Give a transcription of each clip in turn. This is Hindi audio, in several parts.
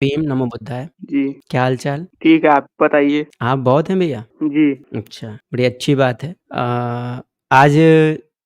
भीम, नमो बुद्धाय। जी, क्या हाल-चाल? ठीक है, आप बताइए? आप बौद्ध हैं भैया? जी, अच्छा, बड़ी अच्छी बात है। आज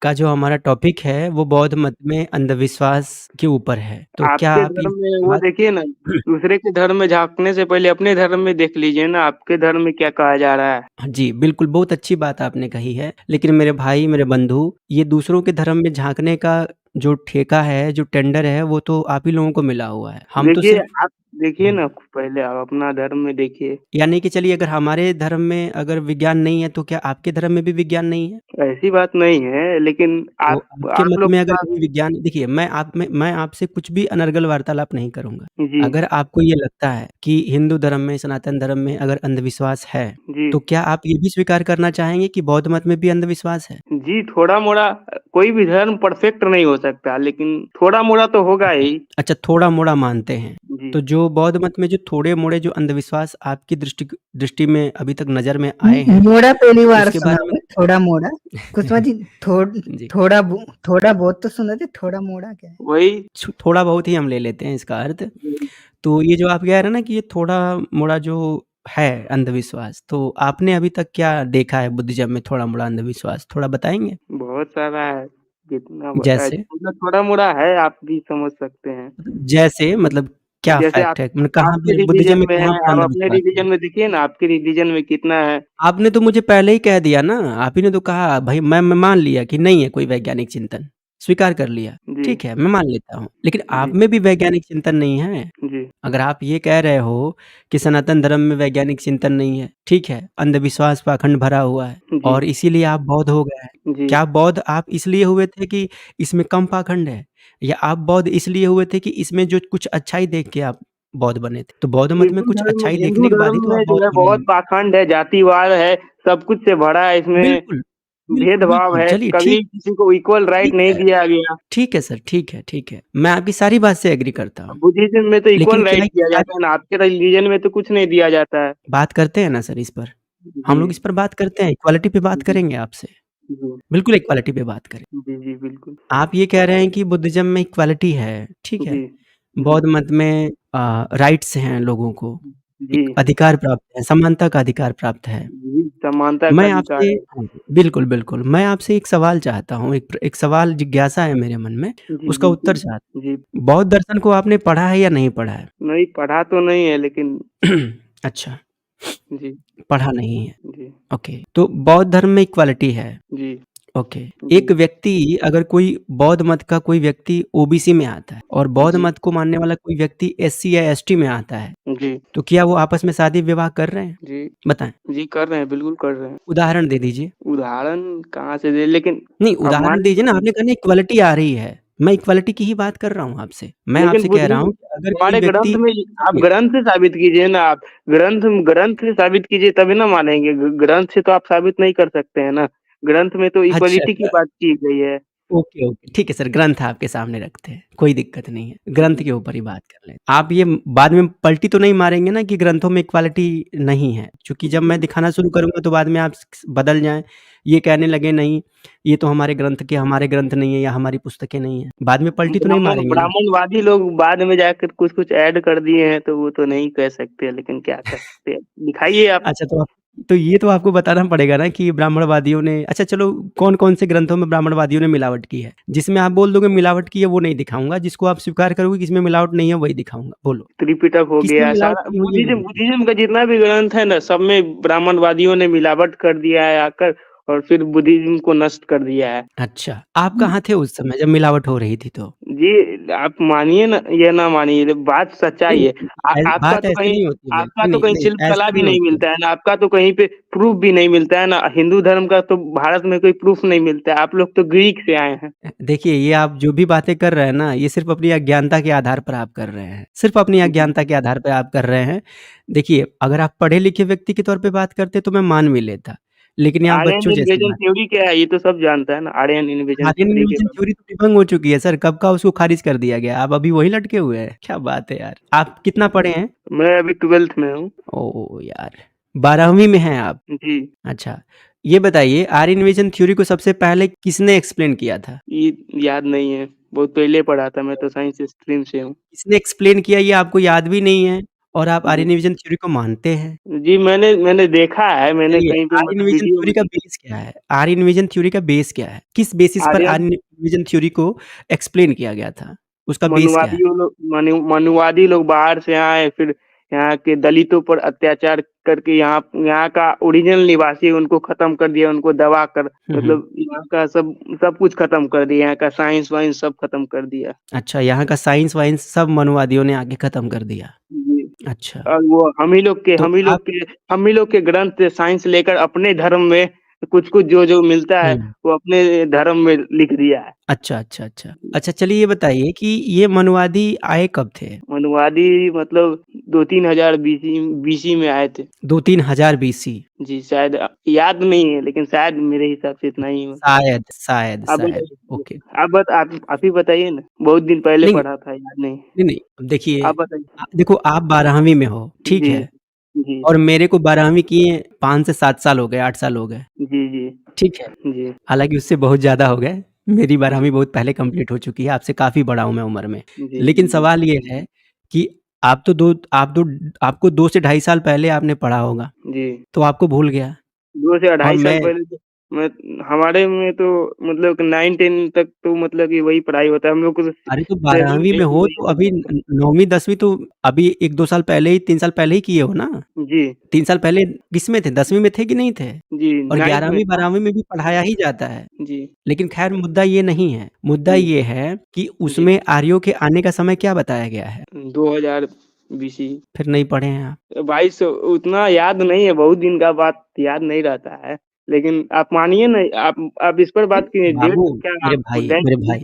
का जो हमारा टॉपिक है वो बौद्ध मत में अंधविश्वास के ऊपर है। तो क्या आपके आप इस धर्म में वो बात देखिए ना, दूसरे के धर्म में झाँकने से पहले अपने धर्म में देख लीजिए ना, आपके धर्म में क्या कहा जा रहा है। हाँ जी, बिल्कुल, बहुत अच्छी बात आपने कही है। लेकिन मेरे भाई, मेरे बंधु, ये दूसरों के धर्म में झाँकने का जो ठेका है, जो टेंडर है, वो तो आप ही लोगों को मिला हुआ है। हम तो देखिए, सिर्फ़ आप देखिए हुँ। ना, पहले आप अपना धर्म में देखिए, यानी कि चलिए अगर हमारे धर्म में अगर विज्ञान नहीं है, तो क्या आपके धर्म में भी विज्ञान नहीं है? ऐसी बात नहीं है, लेकिन तो आप आपके आप मत लोग में के अगर पास कहीं विज्ञान देखिए मैं आपसे कुछ भी अनर्गल वार्तालाप नहीं करूँगा। जी, अगर आपको ये लगता है कि हिंदू धर्म में, सनातन धर्म में अगर अंधविश्वास है, जी, तो क्या आप ये भी स्वीकार करना चाहेंगे कि बौद्ध मत में भी अंधविश्वास है? जी, थोड़ा-मोड़ा कोई भी धर्म परफेक्ट नहीं हो सकता, लेकिन थोड़ा-मोड़ा तो होगा अच्छा, ही। अच्छा थोड़ा-मोड़ा मानते हैं। जी, तो जो बौद्ध मत में जो थोड़े-मोड़े जो अंधविश्वास आपकी दृष्टि में अभी तक नज़र में आए हैं, मोड़ा पहली तो बार उसके सुना बारे में मैं, थोड़ा मोड़ा। कुसुमा जी थोड़ जी, थोड़ा बहुत तो सुने थे, थोड़ा मोड़ा क्या है? वही थोड़ा बहुत ही हम ले लेते हैं इसका अर्थ। जी, तो ये जो आप कह रहे हैं ना कि ये थोड़ा-मोड़ा जो है अंधविश्वास, तो आपने अभी तक क्या देखा है बुद्धिज़्म में थोड़ा-मोड़ा अंधविश्वास, थोड़ा बताएँगे? बहुत सारा है, जितना जैसे? मतलब थोड़ा-मोड़ा है, आप भी समझ सकते हैं। जैसे मतलब क्या जैसे फैक्ट है? मतलब कहाँ आपके पर बुद्धिज़्म रिलीजन में में है, कहाँ पर आप अपने अंधविश्वास है? रिलीजन में देखिए ना, आपके रिलीजन में कितना है। आपने तो मुझे पहले ही कह दिया ना, आप ही ने तो कहा भई मैं मान लिया कि नहीं है कोई वैज्ञानिक चिंतन, स्वीकार कर लिया। जी, ठीक है, मैं मान लेता हूँ, लेकिन आप जी, में भी वैज्ञानिक चिंतन नहीं है। जी, अगर आप ये कह रहे हो कि सनातन धर्म में वैज्ञानिक चिंतन नहीं है, ठीक है, अंधविश्वास पाखंड भरा हुआ है जी, और इसीलिए आप बौद्ध हो गए हैं। जी। क्या बौद्ध आप इसलिए हुए थे कि इसमें कम पाखंड है? या आप बौद्ध इसलिए हुए थे कि इसमें जो कुछ अच्छाई देख के आप बौद्ध बने थे? तो बौद्ध मत में कुछ अच्छाई हिंदू देखने के बाद धर्म ही तो आप में जो बौद्ध है बने बहुत हैं। पाखंड है, जातिवाद है, सब कुछ से भरा है इसमें, बिल्कुल, बिल्कुल, भेदभाव बिल्कुल, है, चलिए कभी किसी को इक्वल राइट नहीं है। दिया गया। ठीक है सर, ठीक है, ठीक है। मैं आपकी सारी बात से एग्री करता हूँ। बुद्धिज़्म में तो लेकिन इक्वल क्या राइट ये दिया सारी जाता है ना, आपके रिलीजन में तो कुछ नहीं दिया जाता है। बात करते हैं ना सर इस पर? जी, हम लोग इस पर बात करते हैं, इक्वालिटी पे बात जी, करेंगे आपसे। जी, बिल्कुल इक्वालिटी पे बात करें। जी, जी, बिल्कुल। आप ये कह रहे हैं कि बुद्धिज़्म में इक्वालिटी है, ठीक है। जी, जी, बौद्ध मत में राइट्स हैं लोगों को, जी, एक अधिकार प्राप्त है, समानता का अधिकार प्राप्त है। जी, समानता का मैं आपसे अधिकार है। हाँ, बिल्कुल, बिल्कुल। मैं आपसे एक सवाल चाहता हूँ, एक सवाल जिज्ञासा है मेरे मन में, जी, उसका उत्तर बिल्कुल। चाहता जी, हूँ। बौद्ध दर्शन को आपने पढ़ा है या नहीं पढ़ा है? नहीं पढ़ा तो नहीं है लेकिन अच्छा, जी, पढ़ा नहीं है। जी, ओके, तो बौद्ध धर्म में इक्वालिटी है। जी, ओके, जी, एक व्यक्ति अगर कोई बौद्ध मत का कोई व्यक्ति ओबीसी में आता है और बौद्ध जी, मत को मानने वाला कोई व्यक्ति एससी या एसटी में आता है, जी, तो क्या वो आपस में शादी-विवाह कर रहे हैं? जी, बताएँ, जी, कर रहे हैं, बिल्कुल कर रहे हैं। उदाहरण दे दीजिए। उदाहरण कहाँ से दें लेकिन नहीं, अब मान उदाहरण दीजिए ना, लीजिए आपने कहा ना इक्वालिटी आ रही है। मैं इक्वालिटी की ही बात कर रहा हूँ आपसे। मैं लेकिन आपसे कह रहा बुद्धिज़्म हूँ कि अगर कोई हमारे ग्रंथ व्यक्ति में आप सुनिए, ग्रंथ से साबित कीजिए ना आप। ग्रंथ ग्रंथ से साबित कीजिए तभी ना मानेंगे। ग्रंथ से तो आप साबित नहीं कर सकते हैं ना। ग्रंथ में तो अच्छा, इक्वालिटी की बात की गई है। ओके, ओके, ठीक है सर, ग्रंथ आपके सामने रखते हैं, कोई दिक्कत नहीं है। ग्रंथ जी, के ऊपर ही बात कर लें। आप ये बाद में पलटी तो नहीं मारेंगे ना कि ग्रंथों में इक्वालिटी नहीं है? चूँकि जब मैं जी, दिखाना शुरू करूँगा तो बाद में आप बदल जाएँ, ये कहने लगे नहीं, ये तो हमारे ग्रंथ नहीं है या हमारी पुस्तकें नहीं हैं। बाद में पलटी तो नहीं मारेंगे ना? ब्राह्मणवादी लोग बाद में जाकर कुछ-कुछ ऐड कर दिए हैं तो वो तो नहीं कह सकते लेकिन क्या कर सकते हैं। दिखाइए आप। अच्छा तो ये तो आपको बताना पड़ेगा ना कि ब्राह्मणवादियों ने अच्छा चलो कौन-कौन से ग्रंथों में ब्राह्मणवादियों ने मिलावट की है? जिसमें आप बोल दोगे मिलावट की है वो नहीं दिखाऊँगा, जिसको आप स्वीकार करोगे कि इसमें मिलावट नहीं है वही दिखाऊँगा, बोलो। त्रिपिटक हो किसमें गया मिलावट सारा की हुई है वो बुद्धिज़्म दिखाइए। बुद्धिज़्म का जितना भी ग्रंथ है ना सब में ब्राह्मणवादियों ने मिलावट कर दिया है आकर और फिर बुद्धिज़्म को नष्ट कर दिया है। अच्छा, आप जी। कहाँ थे उस समय जब मिलावट हो रही थी तो? जी, आप मानिए ना या ना मानिए बात नहीं, सच्चाई है। बात ऐसे नहीं होती है। आपका तो नहीं, कहीं नहीं शिल्पकला ऐसे भी नहीं नहीं होती है। मिलता है ना, आपका तो कहीं पे प्रूफ़ भी नहीं मिलता है ना, हिंदू धर्म का तो भारत में कोई प्रूफ़ नहीं मिलता है, आप लोग तो ग्रीक से आए हैं। देखिए ये आप जो भी बातें कर रहे हैं ना, ये सिर्फ़ अपनी अज्ञानता के आधार पर आप कर रहे हैं। सिर्फ़ अपनी जी, अज्ञानता के आधार पे आप कर रहे हैं। देखिए, अगर आप पढ़े-लिखे व्यक्ति के तौर पे बात करते तो मैं मान भी लेता। लेकिन ये आप आर्यन बच्चों जैसी इन्वेजन बात थ्योरी क्या है? ये तो सब जानता है ना, आर्यन इन्वेजन आर्यन थ्योरी के इन्वेजन बारे में। थ्योरी तो डिबंग हो चुकी है सर, कब का उसको खारिज कर दिया गया। आप अभी वहीं लटके हुए हैं। क्या बात है यार! आप कितना पढ़े हैं? मैं अभी 12th में हूँ। ओह यार! 12वीं में हैं आप। जी, अच्छा, ये बताइए आर्यन इन्वेजन थ्योरी को सबसे पहले किसने एक्सप्लेन किया था? ये याद नहीं है। बहुत पहले पढ़ा था, मैं तो साइंस स्ट्रीम से हूँ। किसने एक्सप्लेन किया ये आपको याद भी नहीं है और आप जी। आर्यन डिवीजन थ्योरी को मानते हैं? जी, मैंने देखा है, मैंने चलिए, कहीं पे आर्यन मतलब डिवीजन वीडियो थ्योरी में का बेस क्या है? आर्यन डिवीजन थ्योरी का बेस क्या है? किस बेसिस पर आर्यन आर्यन डिवीजन थ्योरी को एक्सप्लेन किया गया था? उसका बेस क्या है? मनुवादी लोग बाहर से आए, फिर यहाँ के दलितों पर अत्याचार करके यहाँ यहाँ का ओरिजिनल निवासी उनको खत्म कर दिया, उनको दबा कर हुँ, हुँ। मतलब यहाँ का सब सब कुछ खत्म कर दिया, यहाँ का साइंस वाइंस सब खत्म कर दिया। अच्छा, यहाँ का साइंस-वाइंस सब मनुवादियों ने आके खत्म कर दिया। जी। अच्छा, और वो तो आप हम ही लोग के ग्रंथ से साइंस लेकर अपने धर्म में कुछ-कुछ जो मिलता है, हुँ। वो अपने धर्म में लिख दिया है। अच्छा, अच्छा, अच्छा। अच्छा चलिए ये बताइए कि ये मनुवादी आए कब थे? मनुवादी मतलब 2-3 हज़ार बीसी में आए थे। 2-3 हज़ार बीसी। जी, शायद याद नहीं है, लेकिन शायद मेरे हिसाब से इतना ही हो। शायद, शायद, आप शायद। बताइए, ओके। आप ही बताइए ना, बहुत दिन पहले नहीं, पढ़ा था, याद नहीं। नहीं, नहीं। अब देखिए आप बताइए। देखो आप 12वीं में हो, ठीक जी, है? जी, और मेरे को 12वीं किए 5 से 7 साल हो गए, 8 साल हो गए, जी, जी, ठीक है? जी, हालाँकि उससे बहुत ज़्यादा हो गए। मेरी जी, 12वीं बहुत पहले कंप्लीट हो चुकी है, आपसे काफ़ी बड़ा हूँ मैं उम्र में। जी, लेकिन सवाल ये है कि आप तो आपको 2 से ढाई साल पहले आपने पढ़ा होगा, जी। तो आपको भूल गया 2 से और ढाई साल मैं पहले तो मैं हमारे में तो मतलब 9-10 तक तो मतलब कि वही पढ़ाई होता है। हम लोग को तो अरे तो 7, 12वीं में 8 हो वही तो सब अभी होता है। 9वीं 10वीं तो अभी 1-2 साल पहले ही 3 साल पहले ही किए हो ना? जी, 3 साल पहले किसमें थे? 10वीं में थे कि नहीं थे? जी, और 9th में 11वीं था। 12वीं में भी पढ़ाया ही जाता है। जी, लेकिन ख़ैर मुद्दा ये नहीं है, मुद्दा जी, ये है कि जी। उसमें आर्यों के आने का समय क्या बताया गया है? 2000 बीसी। फिर नहीं पढ़े हैं आप। भाई उतना याद नहीं है, बहुत दिन का बात याद नहीं रहता है। लेकिन आप मानिए ना, आप इस पर बात कीजिए, डेट बाबू क्या डेट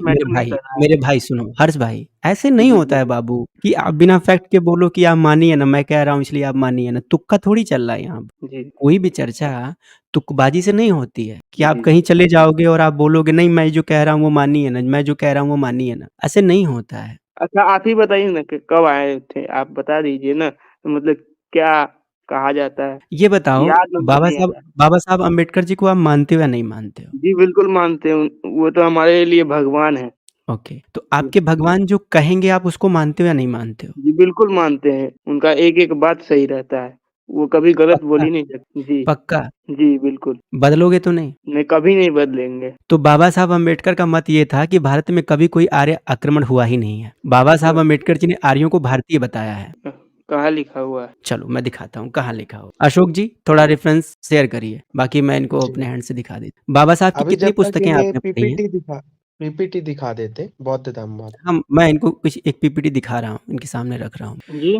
मैटर नहीं कर रहा है। मेरे भाई सुनो, हर्ष भाई, ऐसे नहीं जी, होता है बाबू कि आप बिना फैक्ट के बोलो कि आप मानिए ना, मैं कह रहा हूँ इसलिए आप मानिए ना, तुक्का थोड़ी चल रहा है यहाँ पे। जी, कोई भी चर्चा तुकबाजी से नहीं होती है कि आप जी। कहीं चले जाओगे और आप बोलोगे नहीं मैं जो कह रहा हूँ वो मानिए ना, मैं जो कह रहा हूँ वो मानिए ना, ऐसे नहीं होता है। अच्छा, आप ही बताइए ना कि कब आए थे? आप बता दीजिए ना, तो मतलब क्या कहा जाता है? ये बताओ याद हमको नहीं आ रहा है। बाबा साहब अम्बेडकर जी को आप मानते हो या नहीं मानते हो? जी, बिल्कुल मानते हैं, वो तो हमारे लिए भगवान हैं। ओके, तो जी, आपके भगवान जो कहेंगे आप उसको मानते हो या नहीं मानते हो? जी, बिल्कुल मानते हैं। उनका एक-एक बात सही रहता है। वो कभी गलत बोल पक्का? ही नहीं सकते। जी, पक्का? जी, बिल्कुल। बदलोगे तो नहीं? नहीं, कभी नहीं बदलेंगे। तो बाबा साहब अम्बेडकर का मत ये था कि भारत में कभी कोई आर्य आक्रमण हुआ ही नहीं है। बाबा साहब क अम्बेडकर जी ने आर्यों को भारतीय बताया है। क कहाँ लिखा हुआ है? चलो मैं दिखाता हूँ कहाँ लिखा हो। अशोक जी थोड़ा रेफ़रेंस शेयर करिए, बाकी मैं इनको जी। अपने हैंड से दिखा देता बाबा साहब की अभी कितनी जब तक पुस्तकें ये आपने पढ़ी हैं? पीपीटी दिखा देते बौद्ध धम्म। मैं इनको कुछ एक पीपीटी दिखा रहा हूँ, इनके सामने रख रहा हूँ। जी,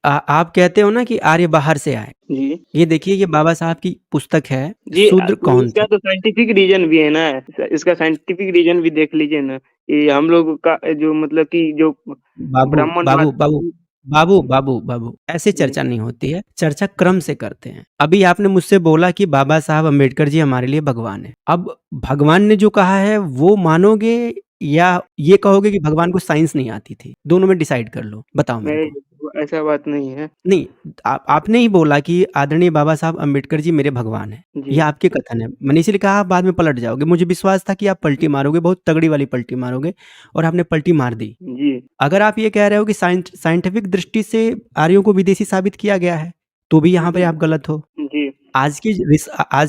आप कहते हो ना कि आर्य बाहर से आए। जी। ये देखिए ये बाबा साहब की पुस्तक है, जी, शूद्र तो कौन इसका थे? तो साइंटिफिक रीज़न भी है ना। इसका साइंटिफिक रीज़न भी देख लीजिए ना। ये हम लोग का जो मतलब कि जो बाबू, बाबू, ब्राह्मणवाद। बाबू, बाबू, ऐसे जी, चर्चा नहीं होती है, चर्चा क्रम से करते हैं। अभी आपने मुझसे बोला कि बाबा साहब अम्बेडकर जी हमारे लिए भगवान हैं। अब भगवान ने जो कहा है वो मानोगे या ये कहोगे कि भगवान को साइंस नहीं आती थी? दोनों में डिसाइड कर लो, बताओ मेरे नहीं, को। ऐसा बात नहीं है। नहीं, आपने ही बोला कि आदरणीय बाबा साहब अम्बेडकर जी मेरे भगवान हैं। ये जी, आपके कथन है। मैंने इसीलिए कहा आप बाद में पलट जाओगे। मुझे विश्वास था कि आप पलटी मारोगे, बहुत तगड़ी वाली पलटी मारोगे और आपने पलटी मार दी। जी, अगर आप ये कह रहे हो कि साइंटिफिक दृष्टि से आर्यों को विदेशी साबित किया गया है, तो भी यहाँ पे जी, आप गलत हो। जी, आज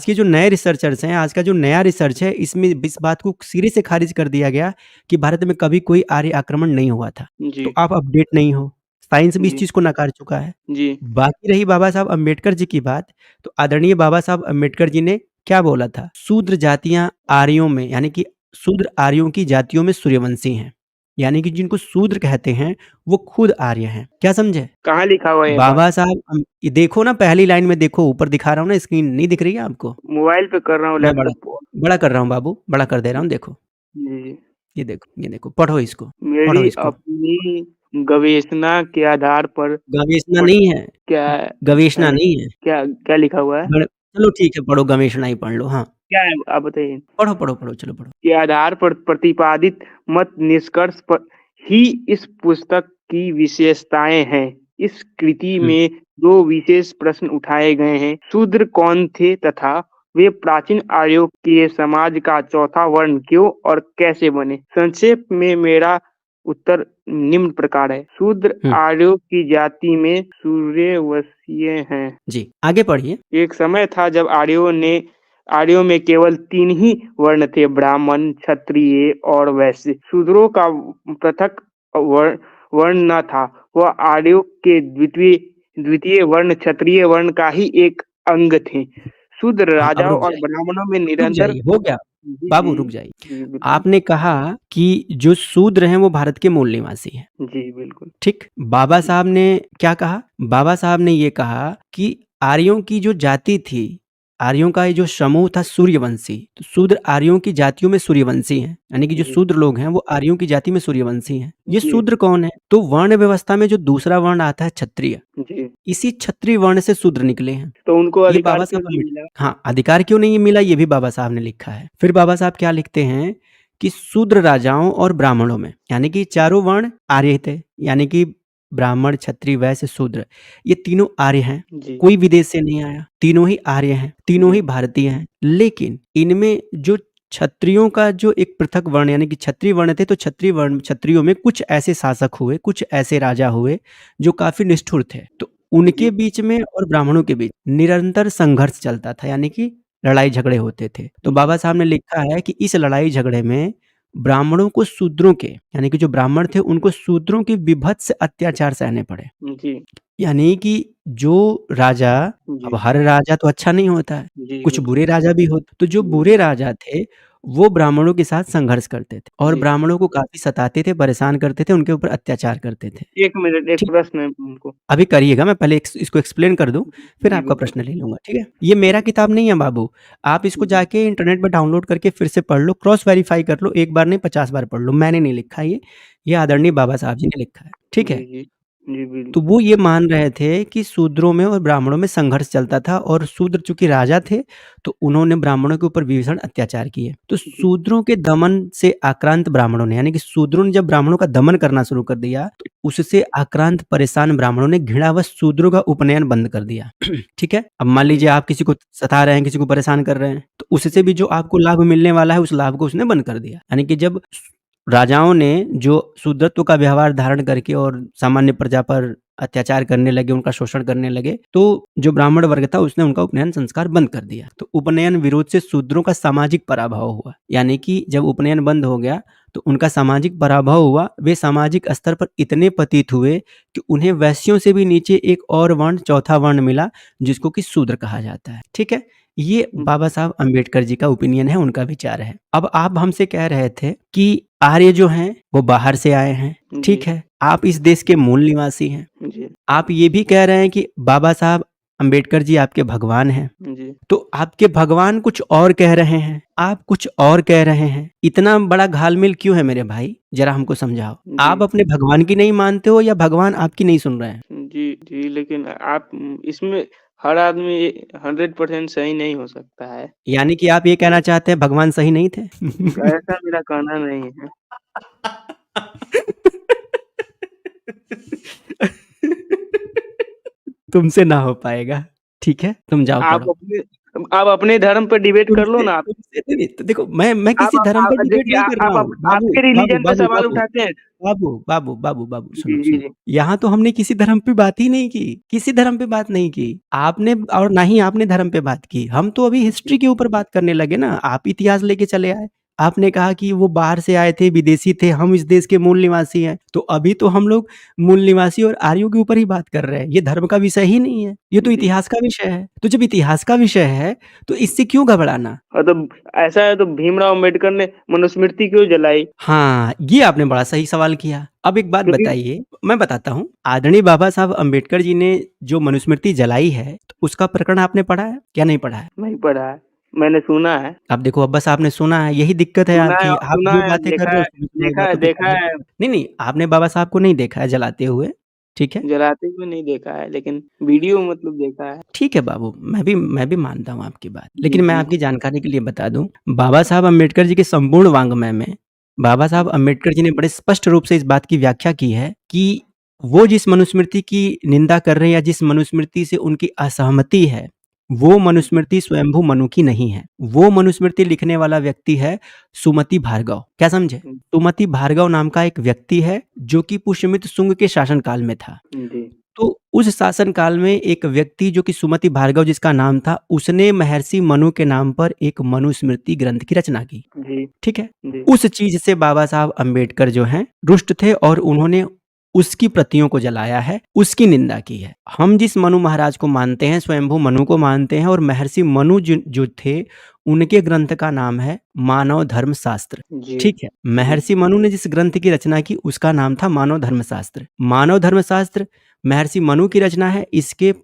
के जो नए रिसर्चर्स हैं, आज का जो नया रिसर्च है, इसमें इस बात को सिरे से खारिज कर दिया गया कि भारत में कभी कोई आर्य आक्रमण नहीं हुआ था। जी, तो आप अपडेट नहीं हो। साइंस भी इस जी, चीज़ को नकार चुका है। जी, बाकी रही बाबा साहब अम्बेडकर जी की बात, तो आदरणीय बाबा साहब अम्बेडकर जी ने क्या बोला था? शूद्र जातियाँ आर्यों में यानी कि शूद्र आर्यों की जातियों में सूर्यवंशी हैं। यानी कि जिनको शूद्र कहते हैं, वो खुद आर्य हैं। क्या समझे? कहाँ लिखा हुआ है ये बात? बाबा साहब ये देखो ना पहली लाइन में देखो, ऊपर दिखा रहा हूँ ना स्क्रीन नहीं दिख रही है आपको? मोबाइल पे कर रहा हूँ, मैं बड़ा लैपटॉप पे। बड़ा कर रहा हूँ बाबू, बड़ा कर दे रहा हूँ देखो। जी, ये देखो, पढ़ो इसको, पढ़ो मेरी इसको। अपनी गवेषणा के आधार पर गवेषणा पढ़ नहीं है, क्या गवेषणा है? नहीं है। क्या क्या लिखा हुआ है? चलो ठीक है पढ़ो गवेषणा ही पढ़ लो, हाँ। क्या है आप बताइए? पढ़ो, चलो पढ़ो। के आधार पर प्रतिपादित मत निष्कर्ष पर ही इस पुस्तक की विशेषताएं हैं। इस कृति हुँ, में 2 विशेष प्रश्न उठाए गए हैं। शूद्र कौन थे तथा वे प्राचीन आर्यों के समाज का चौथा वर्ण क्यों और कैसे बने? संक्षेप में मेरा उत्तर निम्न प्रकार है। शूद्र आर्यों की जाति में सूर्यवंशीय हैं। जी, आगे पढ़िए। एक समय था जब आर्यों में केवल 3 ही वर्ण थे, ब्राह्मण, क्षत्रिय और वैश्य। शूद्रों का पृथक वर्ण न था। वह आर्यों के द्वितीय वर्ण क्षत्रिय वर्ण का ही एक अंग थे। शूद्र हाँ, अब राजाओं रुक और जाइए, ब्राह्मणों में रुक निरंतर जाइए, हो गया। जी बाबू जी रुक जाइए। जी बिल्कुल आपने कहा कि जो शूद्र हैं वो भारत के मूल निवासी हैं, जी बिल्कुल ठीक? बाबा साहब ने क्या कहा? बाबा साहब ने ये कहा कि आर्यों की जो जाति थी, आर्यों का ये जो समूह था सूर्यवंशी, तो शूद्र आर्यों की जातियों में सूर्यवंशी हैं, यानी कि जो जी शूद्र लोग हैं वो आर्यों की जाति में सूर्यवंशी हैं। ये जी शूद्र कौन है? तो वर्ण व्यवस्था में जो दूसरा वर्ण आता है क्षत्रिय, जी इसी क्षत्रिय वर्ण से शूद्र निकले हैं। तो उनको ये अधिकार बाबा क्यों साहब नहीं अम्बेडकर, मिला? हाँ, अधिकार क्यों नहीं मिला ये भी बाबा साहब ने लिखा है। फिर बाबा साहब क्या लिखते हैं कि शूद्र राजाओं और ब्राह्मणों में, यानी कि चारों वर्ण आर्य थे, यानी कि ब्राह्मण, क्षत्रिय, वैश्य, शूद्र, ये तीनों आर्य हैं। जी कोई विदेश से नहीं आया, तीनों ही आर्य हैं, तीनों ही जी भारतीय हैं। लेकिन इनमें जो क्षत्रियों का जो एक पृथक वर्ण, यानी कि क्षत्रिय वर्ण थे, तो क्षत्रियों में कुछ ऐसे शासक हुए, कुछ ऐसे राजा हुए जो काफी निष्ठुर थे। तो उनके जी बीच में और ब्राह्मणों के बीच निरंतर संघर्ष चलता था, यानी कि लड़ाई झगड़े होते थे। तो जी बाबा साहब ने लिखा है कि इस लड़ाई झगड़े में ब्राह्मणों को शूद्रों के, यानी कि जो ब्राह्मण थे उनको शूद्रों के विभत्स अत्याचार सहने पड़े। जी यानी कि जो राजा, अब जी हर राजा तो अच्छा नहीं होता है, जी कुछ बिल्कुल बुरे राजा भी होते, तो जो जी बुरे राजा थे वो ब्राह्मणों के साथ संघर्ष करते थे और जी ब्राह्मणों को काफी सताते थे, परेशान करते थे, उनके ऊपर अत्याचार करते थे। 1 मिनट एक ठीक, प्रश्न है उनको। अभी करिएगा, मैं पहले इसको एक्सप्लेन कर दूं, फिर जी आपका बिल्कुल प्रश्न ले लूंगा, ठीक है? ये मेरा किताब नहीं है बाबू, आप इसको जी जाके इंटरनेट पर डाउनलोड करके फिर से पढ़ लो, क्रॉस वेरीफाई कर लो, एक बार नहीं 50 बार पढ़ लो। मैंने नहीं लिखा ये आदरणीय बाबा साहब जी ने लिखा है, ठीक जी है? जी जी तो वो ये मान रहे थे कि शूद्रों में और ब्राह्मणों में संघर्ष चलता था और शूद्र चूंकि राजा थे तो उन्होंने ब्राह्मणों के ऊपर भीषण अत्याचार किए। तो जी शूद्रों के दमन से आक्रांत ब्राह्मणों ने, यानी कि शूद्रों ने जब ब्राह्मणों का दमन करना शुरू कर दिया तो उससे आक्रांत परेशान ब्राह्मणों ने घृणावश शूद्रों का उपनयन बंद कर दिया। ठीक है, अब मान लीजिए आप किसी को सता रहे हैं, किसी को परेशान कर रहे हैं, तो उससे भी जो आपको लाभ मिलने वाला है उस लाभ को उसने बंद कर दिया। यानी कि जब राजाओं ने जो शूद्रत्व का व्यवहार धारण करके और सामान्य प्रजा पर अत्याचार करने लगे, उनका शोषण करने लगे, तो जो ब्राह्मण वर्ग था उसने उनका उपनयन संस्कार बंद कर दिया। तो उपनयन विरोध से शूद्रों का सामाजिक पराभव हुआ, यानी कि जब उपनयन बंद हो गया तो उनका सामाजिक पराभव हुआ। वे सामाजिक स्तर पर इतने पतित हुए कि उन्हें वैश्यों से भी नीचे एक और वर्ण, चौथा वर्ण मिला, जिसको कि शूद्र कहा जाता है। ठीक है, ये बाबा साहब अम्बेडकर जी का ओपिनियन है, उनका विचार है। अब आप हमसे कह रहे थे कि आर्य जो हैं वो बाहर से आए हैं, ठीक जी है, आप इस देश के मूल निवासी हैं। जी आप ये भी कह रहे हैं कि बाबा साहब अम्बेडकर जी आपके भगवान हैं। जी तो आपके भगवान कुछ और कह रहे हैं, आप कुछ और कह रहे हैं। इतना बड़ा घालमेल क्यों है मेरे भाई? जरा हमको समझाओ। आप जी अपने भगवान की नहीं मानते हो या भगवान आपकी नहीं सुन रहे हैं? जी जी लेकिन आप इसमें हर आदमी 100% सही नहीं हो सकता है। यानी कि आप ये कहना चाहते हैं भगवान सही नहीं थे? ऐसा मेरा कहना नहीं है। तुमसे ना हो पाएगा, ठीक है? तुम जाओ आप पढ़ो। अपने आप अपने धर्म पे डिबेट कर लो तुमसे ना आप। तुमसे नहीं, नहीं, तो देखो मैं किसी धर्म आप पे डिबेट देखिए नहीं कर रहा हूँ। बाबू, आपके बाबू, रिलीजन पे बाबू, सवाल बाबू, उठाते हैं। बाबू, जी जी सुनो। जी यहाँ तो हमने किसी धर्म पे बात ही नहीं की, किसी धर्म पे बात नहीं की। आपने और ना ही आपने धर्म पे बात की। हम तो अभी हिस्ट्री के ऊपर बात करने लगे ना, आप इतिहास लेके चले आए। आपने कहा कि वो बाहर से आए थे, विदेशी थे, हम इस देश के मूल निवासी हैं। तो अभी तो हम लोग मूल निवासी और आर्यों के ऊपर ही बात कर रहे हैं। ये धर्म का विषय ही नहीं है, ये तो जी इतिहास का विषय है। तो जब इतिहास का विषय है, तो इससे क्यों घबराना? और तो ऐसा है तो भीमराव अम्बेडकर ने मनुस्मृति क्यों जलाई? हाँ, ये आपने बड़ा सही सवाल किया। अब एक बात क्योंकि बताइए, मैं बताता हूँ। आदरणीय बाबा साहब अम्बेडकर जी ने जो मनुस्मृति जलाई है, तो उसका प्रकरण आपने पढ़ा है या नहीं पढ़ा है? नहीं पढ़ा है, मैंने सुना है। अब देखो, अब बस आपने सुना है, यही दिक्कत है सुना है आपकी। और आप सुना जो है, बातें कर रहे हो उसमें तो वो तो देखा किताबों है, में नहीं, नहीं, आपने बाबा साहब को नहीं देखा है जलाते हुए, ठीक है? जलाते हुए नहीं देखा है, लेकिन वीडियो मतलब देखा है। ठीक है बाबू, मैं भी मानता हूँ आपकी बात। जी लेकिन मैं जी आपकी जानकारी के लिए बता दूँ, बाबा साहब अम्बेडकर जी के संपूर्ण वाङ्मय में बाबा साहब अम्बेडकर जी ने बड़े स्पष्ट रूप से इस बात की व्याख्या की है कि वो जिस मनुस्मृति की निंदा कर रहे हैं या जिस मनुस्मृति से उनकी असहमति है, वो मनुस्मृति स्वयंभू मनु की नहीं है। वो मनुस्मृति लिखने वाला व्यक्ति है सुमति भार्गव। क्या समझे? सुमति भार्गव नाम का एक व्यक्ति है जो कि पुष्यमित्र शुंग के शासन काल में था। जी तो उस शासन काल में एक व्यक्ति जो कि सुमति भार्गव जिसका नाम था, उसने महर्षि मनु के नाम पर एक मनुस्मृति ग्रंथ की रचना की। जी ठीक है? जी उस चीज से बाबा साहब अम्बेडकर जो हैं रुष्ट थे और उन्होंने उसकी प्रतियों को जलाया है, उसकी निंदा की है। हम जिस मनु महाराज को मानते हैं, स्वयंभू मनु को मानते हैं, और महर्षि मनु जो थे, उनके ग्रंथ का नाम है मानव धर्म शास्त्र। जी ठीक है? महर्षि मनु ने जिस ग्रंथ की रचना की उसका नाम था मानव धर्म शास्त्र। मानव धर्म शास्त्र महर्षि मनु की रचना है, इसके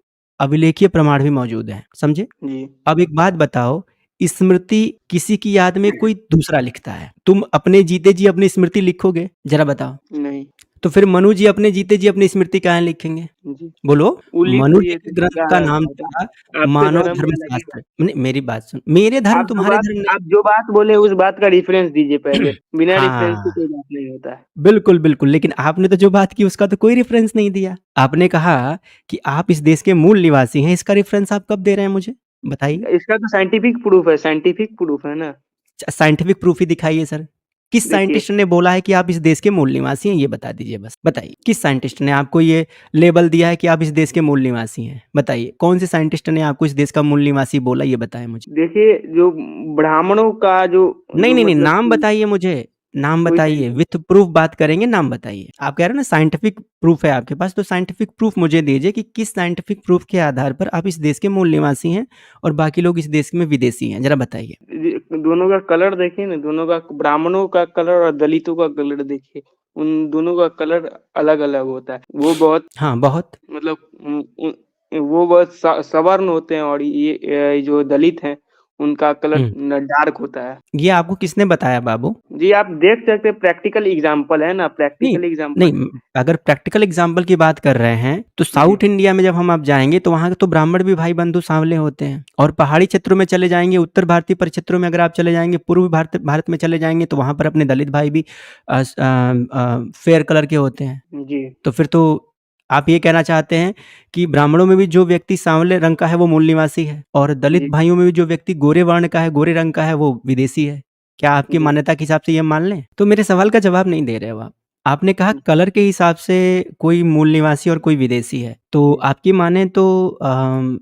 अभिलेखीय प्रमाण भी मौजूद हैं। समझे? जी अब एक बात बताओ, स्मृति किसी की याद में कोई दूसरा लिखता है, तुम अपने जीते जी अपनी स्मृति लिखोगे? जरा बताओ। नहीं तो फिर मनु जी अपने जीते जी अपनी स्मृति कहाँ लिखेंगे? जी बोलो। वो लिख मनु जी दिए के थे, ग्रंथ क्या का है नाम बताओ। था आपके मानव धर्म धर्म में लगे शास्त्र। नहीं, मेरी बात सुन। मेरे धर्म आप जो तुम्हारे बात धर्म नहीं। आप जो बात बोले उस बात का रेफरेंस दीजिए पहले। बिना रेफरेंस के हाँ, कोई बात नहीं होता है। बिल्कुल बिल्कुल। लेकिन आपने तो जो बात की उसका तो कोई रेफरेंस नहीं दिया। आपने कहा कि आप इस देश के मूल निवासी हैं, इसका रेफरेंस आप कब दे रहे हैं मुझे? बताइए। इसका तो साइंटिफिक प्रूफ है ना। साइंटिफिक प्रूफ ही दिखाइए सर। किस देखिए साइंटिस्ट ने बोला है कि आप इस देश के मूल निवासी हैं? ये बता दीजिए बस। बताइए, किस साइंटिस्ट ने आपको ये लेबल दिया है कि आप इस देश के मूल निवासी हैं? बताइए, कौन से साइंटिस्ट ने आपको इस देश का मूल निवासी बोला, ये बताएं मुझे। देखिए जो ब्राह्मणों का जो नहीं जो नहीं नहीं, मतलब नाम कि बताइए मुझे, नाम कोई बताइए। विथ प्रूफ बात करेंगे, नाम बताइए। आप कह रहे हो ना साइंटिफिक प्रूफ है आपके पास, तो साइंटिफिक प्रूफ मुझे दीजिए कि किस साइंटिफिक प्रूफ के आधार पर आप इस देश के मूल निवासी हैं और बाकी लोग इस देश में विदेशी हैं। जरा बताइए। दोनों का कलर देखिए ना, दोनों का ब्राह्मणों का कलर और दलितों का कलर देखिए, उन दोनों का कलर अलग अलग होता है। वो बहुत हाँ, बहुत। मतलब वो बहुत सवर्ण होते हैं और ये जो दलित हैं उनका कलर डार्क होता है। ये आपको किसने बताया बाबू? जी आप देख सकते हैं, प्रैक्टिकल एग्जाम्पल है ना, नहीं प्रैक्टिकल एग्जाम्पल। नहीं, अगर प्रैक्टिकल एग्जाम्पल की बात कर रहे हैं तो साउथ इंडिया में जब हम आप जाएंगे तो वहाँ तो ब्राह्मण भी भाई बंधु सांवले होते हैं, और पहाड़ी क्षेत्रों में चले जाएंगे, उत्तर भारतीय परिक्षेत्रों में अगर आप चले जाएंगे, पूर्वी भारत में चले जाएंगे तो वहाँ पर अपने दलित भाई भी फेयर कलर के होते हैं। जी तो फिर तो आप ये कहना चाहते हैं कि ब्राह्मणों में भी जो व्यक्ति सांवले रंग का है वो मूल निवासी है, और दलित जी भाइयों में भी जो व्यक्ति गोरे वर्ण का है, गोरे रंग का है, वो विदेशी है। क्या आपकी जी मान्यता के हिसाब से ये मान लें? तो मेरे सवाल का जवाब नहीं दे रहे हो आप। आपने कहा कलर के हिसाब से कोई मूल निवासी और कोई विदेशी है। तो आपकी माने तो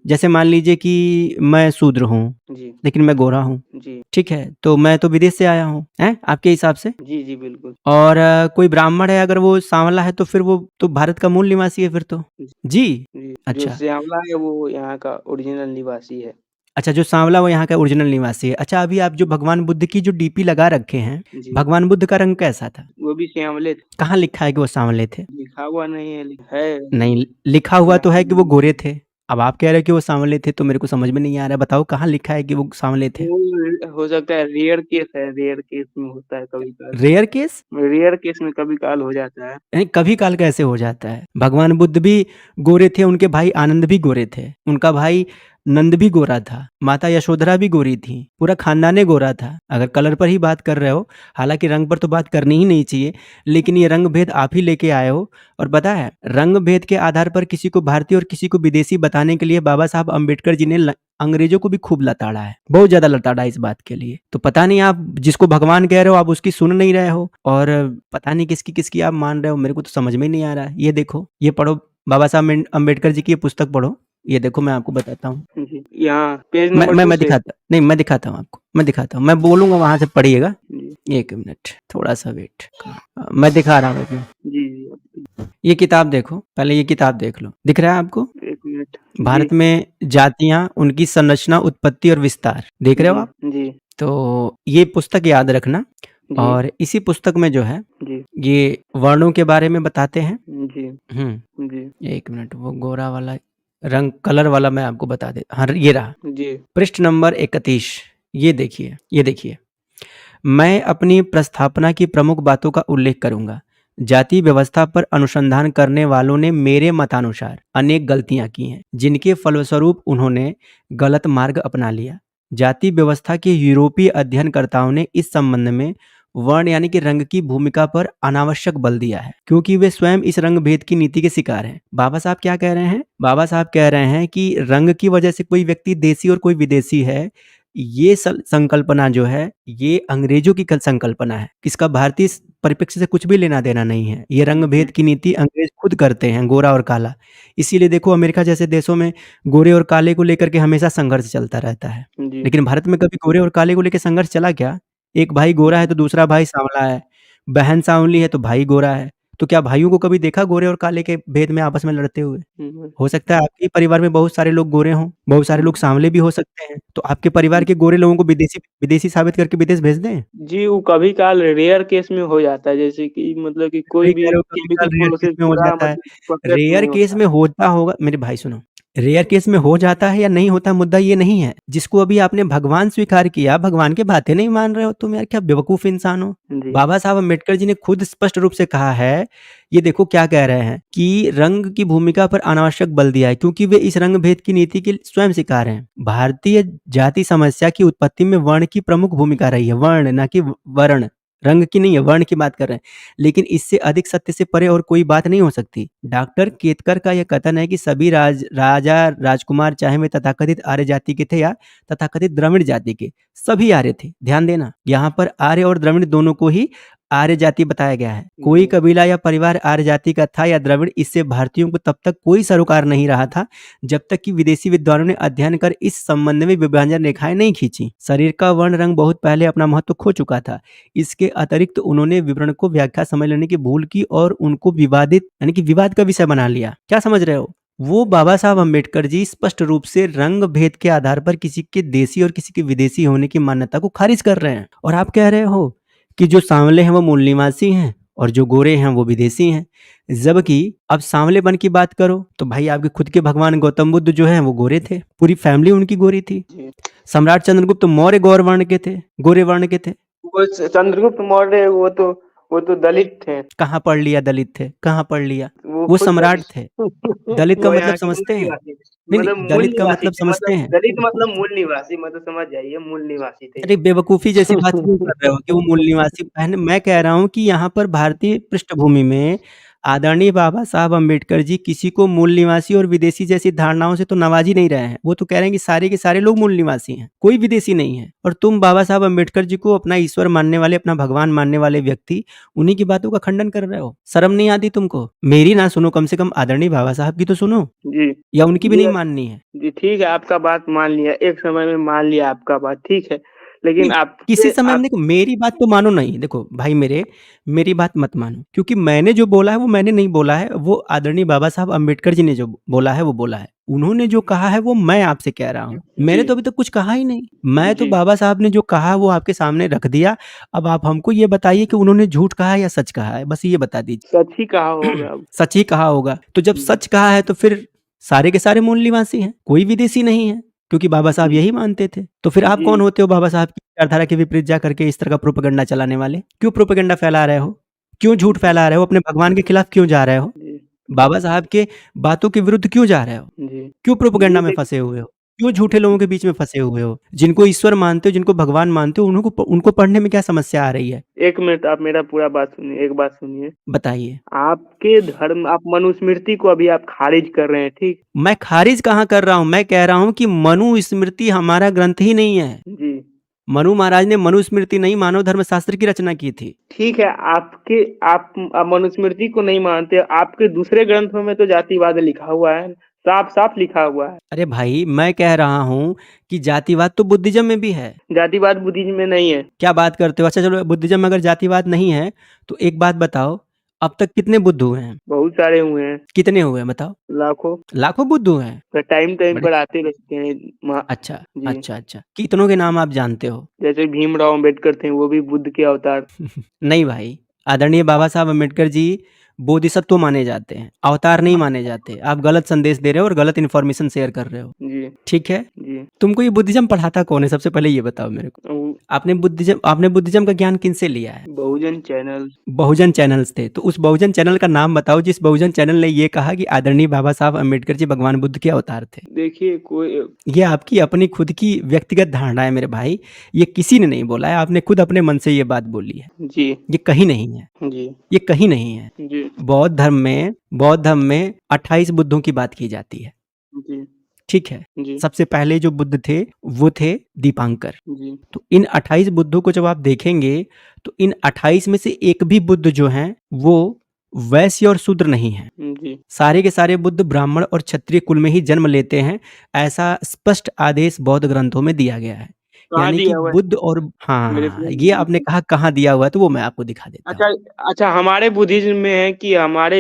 जैसे मान लीजिए कि मैं शूद्र हूँ जी लेकिन मैं गोरा हूँ, जी ठीक है? तो मैं तो विदेश से आया हूँ, हैं? आपके हिसाब से। जी जी बिल्कुल। और कोई ब्राह्मण है, अगर वो सांवला है तो फिर वो तो भारत का मूल निवासी है फिर तो। जी। जी जो अच्छा। श्यामला है वो यहाँ का ओरिजिनल निवासी है। अच्छा, जो सांवला वो यहाँ का ओरिजिनल निवासी है। अच्छा, अभी आप जो भगवान बुद्ध की जो डीपी लगा रखे हैं, जी भगवान बुद्ध का रंग कैसा था? वो भी श्यामले थे। कहाँ लिखा है कि वो सांवले थे? लिखा हुआ नहीं है, है नहीं, लिखा हुआ तो है कि वो गोरे थे। अब आप कह रहे हो कि वो सांवले थे, तो मेरे को समझ में नहीं आ रहा है। बताओ कहाँ लिखा है कि वो सांवले थे? वो हो सकता है, रेयर केस है, रेयर केस में होता है कभी काल। Rare case? रेयर केस में कभी काल हो जाता है। नहीं, कभी काल कैसे हो जाता है? भगवान बुद्ध भी गोरे थे, उनके भाई आनंद भी गोरे थे, उनका भाई नंद भी गोरा था, माता यशोधरा भी गोरी थी, पूरा खानदाने गोरा था। अगर कलर पर ही बात कर रहे हो, हालांकि रंग पर तो बात करनी ही नहीं चाहिए, लेकिन ये रंग भेद आप ही लेके आए हो। और पता है, रंग भेद के आधार पर किसी को भारतीय और किसी को विदेशी बताने के लिए बाबा साहब अम्बेडकर जी ने अंग्रेजों को भी खूब लताड़ा है, बहुत ज्यादा लताड़ा इस बात के लिए। तो पता नहीं आप जिसको भगवान कह रहे हो आप उसकी सुन नहीं रहे हो, और पता नहीं किसकी किसकी आप मान रहे हो, मेरे को तो समझ में नहीं आ रहा है। ये देखो, ये पढ़ो, बाबा साहब अम्बेडकर जी की ये पुस्तक पढ़ो। ये देखो, मैं आपको बताता हूँ। जी यहाँ पेज नंबर 2 मैं से। दिखाता नहीं, मैं दिखाता हूँ आपको, मैं दिखाता हूँ, मैं बोलूंगा वहां से पढ़िएगा। जी 1 मिनट, थोड़ा सा वेट। मैं दिखा रहा हूँ अभी। जी जी ये किताब देखो, पहले ये किताब देख लो। दिख रहा है आपको? 1 मिनट। भारत में जातियां, उनकी संरचना, उत्पत्ति और विस्तार, देख रहे हो आप? जी तो ये पुस्तक याद रखना। जी और इसी पुस्तक में जो है जी ये वर्णों के बारे में बताते हैं। जी जी 1 मिनट, वो गोरा वाला रंग कलर वाला मैं आपको बता दे। हाँ, ये रहा जी पृष्ठ नंबर 31। ये देखिए, ये देखिए। मैं अपनी प्रस्थापना की प्रमुख बातों का उल्लेख करूंगा। जाति व्यवस्था पर अनुसंधान करने वालों ने मेरे मतानुसार अनेक गलतियां की हैं, जिनके फलस्वरूप उन्होंने गलत मार्ग अपना लिया। जाति व्यवस्था के यूरोपीय अध्ययनकर्ताओं ने इस संबंध में वर्ण यानी कि रंग की भूमिका पर अनावश्यक बल दिया है, क्योंकि वे स्वयं इस रंग भेद की नीति के शिकार हैं। बाबा साहब क्या कह रहे हैं? बाबा साहब कह रहे हैं कि रंग की वजह से कोई व्यक्ति देसी और कोई विदेशी है, ये संकल्पना जो है, ये अंग्रेजों की संकल्पना है। इसका भारतीय परिप्रेक्ष्य से कुछ भी लेना देना नहीं है। ये रंग भेद की नीति अंग्रेज खुद करते हैं, गोरा और काला। इसीलिए देखो अमेरिका जैसे देशों में गोरे और काले को लेकर के हमेशा संघर्ष चलता रहता है। जी लेकिन भारत में कभी गोरे और काले को लेकर संघर्ष चला क्या? एक भाई गोरा है तो दूसरा भाई सांवला है, बहन सांवली है तो भाई गोरा है। तो क्या भाइयों को कभी देखा गोरे और काले के भेद में आपस में लड़ते हुए? हो सकता है आपके परिवार में बहुत सारे लोग गोरे हों, बहुत सारे लोग सांवले भी हो सकते हैं। तो आपके परिवार के गोरे लोगों को विदेशी साबित करके विदेश भेज दें? जी, वो कभी काल रेयर केस में हो जाता है, जैसे कि मतलब कि कोई सही भी कह रहे हो, केमिकल कभी-कभार रेयर केस प्रोसेस में हो पूरा जाता है। मतलब परफेक्ट रेयर नहीं केस होता। में होता होगा, मेरे भाई सुनो, रेयर केस में हो जाता है या नहीं होता, मुद्दा ये नहीं है। जिसको अभी आपने भगवान स्वीकार किया, भगवान की बातें नहीं मान रहे हो तुम, यार क्या बेवकूफ इंसान हो। जी बाबा साहब अम्बेडकर जी ने खुद स्पष्ट रूप से कहा है, ये देखो क्या कह रहे हैं कि रंग की भूमिका पर अनावश्यक बल दिया है, क्योंकि वे इस रंग भेद की नीति के स्वयं शिकार हैं। भारतीय जाति समस्या की उत्पत्ति में वर्ण की प्रमुख भूमिका रही है, वर्ण ना कि वर्ण, रंग की नहीं है, वर्ण की बात कर रहे हैं। लेकिन इससे अधिक सत्य से परे और कोई बात नहीं हो सकती। डॉक्टर केतकर का यह कथन है कि सभी राजा राजकुमार, चाहे वे तथाकथित आर्य जाति के थे या तथाकथित द्रविड़ जाति के, सभी आर्य थे। ध्यान देना, यहाँ पर आर्य और द्रविड़ दोनों को ही आर्य जाति बताया गया है। कोई कबीला या परिवार आर्य जाति का था या द्रविड़, इससे भारतीयों को तब तक कोई सरोकार नहीं रहा था जब तक कि विदेशी विद्वानों ने अध्ययन कर इस संबंध में विभाजन रेखाएं नहीं खींची। शरीर का वर्ण रंग बहुत पहले अपना महत्व खो चुका था। इसके अतिरिक्त उन्होंने विवरण को व्याख्या समझ लेने की भूल की और उनको विवादित यानी कि विवाद का विषय बना लिया। क्या समझ रहे हो? वो बाबा साहब अम्बेडकर जी स्पष्ट रूप से रंग भेद के आधार पर किसी के देसी और किसी के विदेशी होने की मान्यता को खारिज कर रहे हैं। और आप कह रहे हो कि जो सांवले हैं वो मूल निवासी हैं और जो गोरे हैं वो विदेशी हैं। जबकि अब सांवलेपन की बात करो तो भाई आपके खुद के भगवान गौतम बुद्ध जो हैं वो गोरे थे, पूरी फैमिली उनकी गोरी थी। जी। सम्राट चंद्रगुप्त मौर्य गौर वर्ण के थे, गोरे वर्ण के थे। वो चंद्रगुप्त मौर्य वो तो दलित थे। कहाँ पढ़ लिया दलित थे? कहाँ पढ़ लिया? वो वो खुद सम्राट दलित थे। दलित का वो मतलब यहाँ के मूल समझते हैं? निवासी थे। नहीं, मतलब नहीं, मूल दलित का निवासी मतलब थे, समझते मतलब हैं? दलित मतलब मूल निवासी, मतलब समझ जाइए मूल निवासी थे। अरे बेवकूफ़ी जैसी बात क्यों कर रहे हो कि वो मूल निवासी पहले। मैं कह रहा हूँ कि यहाँ पर भारतीय पृष्ठभूमि में आदरणीय बाबा साहब अम्बेडकर जी किसी को मूल निवासी और विदेशी जैसी धारणाओं से तो नवाज ही नहीं रहे हैं। वो तो कह रहे हैं कि सारे के सारे लोग मूल निवासी हैं, कोई विदेशी नहीं है। और तुम बाबा साहब अम्बेडकर जी को अपना ईश्वर मानने वाले, अपना भगवान मानने वाले व्यक्ति, उन्हीं की बातों का खंडन कर रहे हो। शर्म नहीं आती तुमको? मेरी ना सुनो, कम से कम आदरणीय बाबा साहब की तो सुनो, जी या उनकी भी जी नहीं माननी है? जी, ठीक है, आपका बात मान लिया, एक समय में मान लिया आपका बात, ठीक है। लेकिन नहीं, किसी समय में आप देखो मेरी बात तो मानो नहीं। देखो भाई मेरे, मेरी बात मत मानो, क्योंकि मैंने जो बोला है वो मैंने नहीं बोला है, वो आदरणीय बाबा साहब अम्बेडकर जी ने जो बोला है वो बोला है। उन्होंने जो कहा है वो मैं आपसे कह रहा हूँ। मैंने जी तो अभी तक कुछ कहा ही नहीं। मैं तो जी बाबा साहब ने जो कहा वो आपके सामने रख दिया। अब आप हमको ये बताइए कि उन्होंने झूठ कहा है या सच कहा है, बस ये बता दीजिए। सच ही कहा होगा अब। सच ही कहा होगा। तो जब सच कहा है तो फिर सारे के सारे मूल निवासी हैं, कोई विदेशी नहीं है, क्योंकि बाबा साहब जी यही मानते थे। तो फिर आप जी कौन होते हो बाबा साहब की विचारधारा के विपरीत जा करके इस तरह का प्रोपेगेंडा चलाने वाले? क्यों प्रोपेगेंडा फैला रहे हो? क्यों झूठ फैला रहे हो? अपने भगवान के खिलाफ क्यों जा रहे हो? जी बाबा साहब के बातों के विरुद्ध क्यों जा रहे हो? जी क्यों प्रोपेगेंडा जी में फँसे हुए हो? क्यों झूठे लोगों के बीच में फँसे हुए हो? जिनको ईश्वर मानते हो, जिनको भगवान मानते हो, उनको पढ़ने में क्या समस्या आ रही है? एक मिनट, आप मेरा पूरा बात सुनिए, एक बात सुनिए। बताइए। आपके धर्म, आप मनुस्मृति को अभी आप खारिज कर रहे हैं, ठीक? मैं खारिज कहाँ कर रहा हूँ? मैं कह रहा हूँ कि मनुस्मृति हमारा ग्रंथ ही नहीं है। जी मनु महाराज ने मनुस्मृति नहीं, मानव धर्म शास्त्र की रचना की थी। ठीक है, आप मनुस्मृति को नहीं मानते, आपके दूसरे ग्रंथों में तो जातिवाद लिखा हुआ है, साफ साफ लिखा हुआ है। अरे भाई मैं कह रहा हूँ कि जातिवाद तो बुद्धिज्म में भी है। जातिवाद बुद्धिज्म में नहीं है। क्या बात करते हो? अच्छा चलो, बुद्धिज्म में अगर जातिवाद नहीं है तो एक बात बताओ, अब तक कितने बुद्ध हुए हैं? बहुत सारे हुए हैं, कितने हुए हैं बताओ? लाखों। लाखों बुद्ध हुए हैं। तो टाइम टाइम बड़े पर आते रहते हैं अच्छा, जी, अच्छा, अच्छा। कितनों के नाम आप जानते हो? जैसे भीमराव अम्बेडकर थे, वो भी बुद्ध के अवतार। नहीं भाई, आदरणीय बाबा साहब अम्बेडकर जी बोधिसत्व माने जाते हैं, अवतार नहीं माने जाते। आप गलत संदेश दे रहे हो और गलत इन्फॉर्मेशन शेयर कर रहे हो, जी ठीक है? जी। तुमको ये बुद्धिज्म पढ़ाता कौन है? सबसे पहले ये बताओ मेरे को। वो आपने बुद्धिज्म का ज्ञान किनसे लिया है? बहुजन चैनल। बहुजन चैनल्स थे, तो उस बहुजन चैनल का नाम बताओ जिस बहुजन चैनल ने ये कहा कि आदरणीय बाबा साहब अम्बेडकर जी भगवान बुद्ध के अवतार थे। देखिए कोई ये आपकी अपनी खुद की व्यक्तिगत धारणा है मेरे भाई, ये किसी ने नहीं बोला है, आपने खुद अपने मन से ये बात बोली है। जी ये कहीं नहीं है, जी ये कहीं नहीं है। जी बौद्ध धर्म में 28 बुद्धों की बात की जाती है, जी ठीक है? जी सबसे पहले जो बुद्ध थे वो थे दीपांकर। जी तो इन 28 बुद्धों को जब आप देखेंगे तो इन 28 में से एक भी बुद्ध जो हैं वो वैश्य और शूद्र नहीं है। जी सारे के सारे बुद्ध ब्राह्मण और क्षत्रिय कुल में ही जन्म लेते हैं, ऐसा स्पष्ट आदेश बौद्ध ग्रंथों में दिया गया है। कहाँ यानी कि दिया हुआ है बुद्ध और मेरे हाँ, फ्रेंड? ये आपने कहा कहाँ दिया हुआ है, तो वो मैं आपको दिखा देता हूँ। अच्छा अच्छा, हमारे बुद्धिज्म में है कि हमारा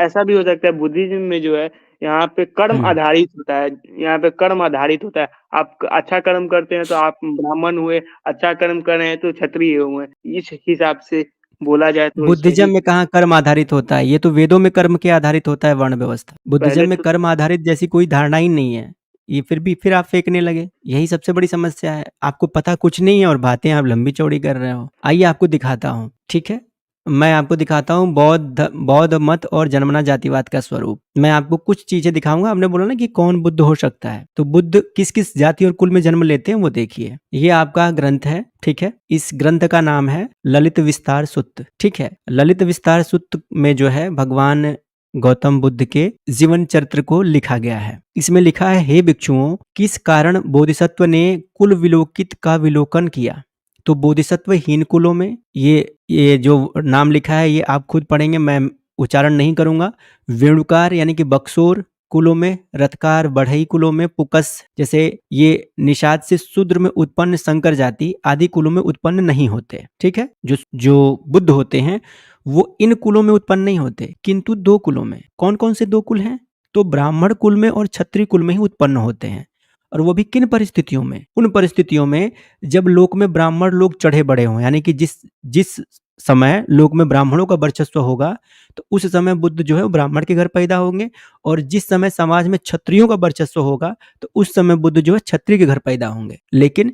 ऐसा भी हो सकता है बुद्धिज्म में जो है यहाँ पे कर्म आधारित होता है, यहाँ पे कर्म आधारित होता है। आप अच्छा कर्म करते हैं तो आप ब्राह्मण हुए, अच्छा कर्म कर रहे हैं तो क्षत्रिय हुए। इस हिसाब से बोला जाए तो सही। बुद्धिज्म में कहाँ कर्म आधारित होता है? ये तो वेदों में कर्म के आधारित होता है वर्ण व्यवस्था। बुद्धिज्म पहले में तो कर्म आधारित जैसी कोई धारणा ही नहीं है। ये फिर आप फेंकने लगे, यही सबसे बड़ी समस्या है। आपको पता कुछ नहीं है और बातें आप लंबी चौड़ी कर रहे हो। आइए आपको दिखाता हूँ, ठीक है? मैं आपको दिखाता हूँ बौद्ध मत और जन्मना जातिवाद का स्वरूप। मैं आपको कुछ चीजें दिखाऊंगा। आपने बोला ना कि कौन बुद्ध हो सकता है, तो बुद्ध किस किस जाति और कुल में जन्म लेते हैं वो देखिए। ये आपका ग्रंथ है, ठीक है? इस ग्रंथ का नाम है ललित विस्तार सुत्त, ठीक है? ललित विस्तार सुत्त में जो है भगवान गौतम बुद्ध के जीवन चरित्र को लिखा गया है। इसमें लिखा है, हे भिक्षुओं, किस कारण बोधिसत्व ने कुल विलोकित का विलोकन किया? तो बोधिसत्वहीन कुलों में ये जो नाम लिखा है ये आप खुद पढ़ेंगे, मैं उच्चारण नहीं करूंगा। वेणुकार यानी कि बक्सोर कुलों में, रथकार बढ़ई कुलों में, पुकस जैसे ये निषाद से शूद्र में उत्पन्न संकर जाति आदि कुलों में उत्पन्न नहीं होते, ठीक है? जो बुद्ध होते हैं वो इन कुलों में उत्पन्न नहीं होते, किंतु दो कुलों में। कौन कौन से दो कुल हैं? तो ब्राह्मण कुल में और क्षत्रिय कुल में ही उत्पन्न होते हैं। और वो भी किन परिस्थितियों में? उन परिस्थितियों में जब लोक में ब्राह्मण लोग चढ़े बड़े हों, यानी कि जिस समय लोक में ब्राह्मणों का वर्चस्व होगा तो उस समय बुद्ध जो है वो ब्राह्मण के घर पैदा होंगे, और जिस समय समाज में क्षत्रियों का वर्चस्व होगा तो उस समय बुद्ध जो है क्षत्रिय के घर पैदा होंगे। लेकिन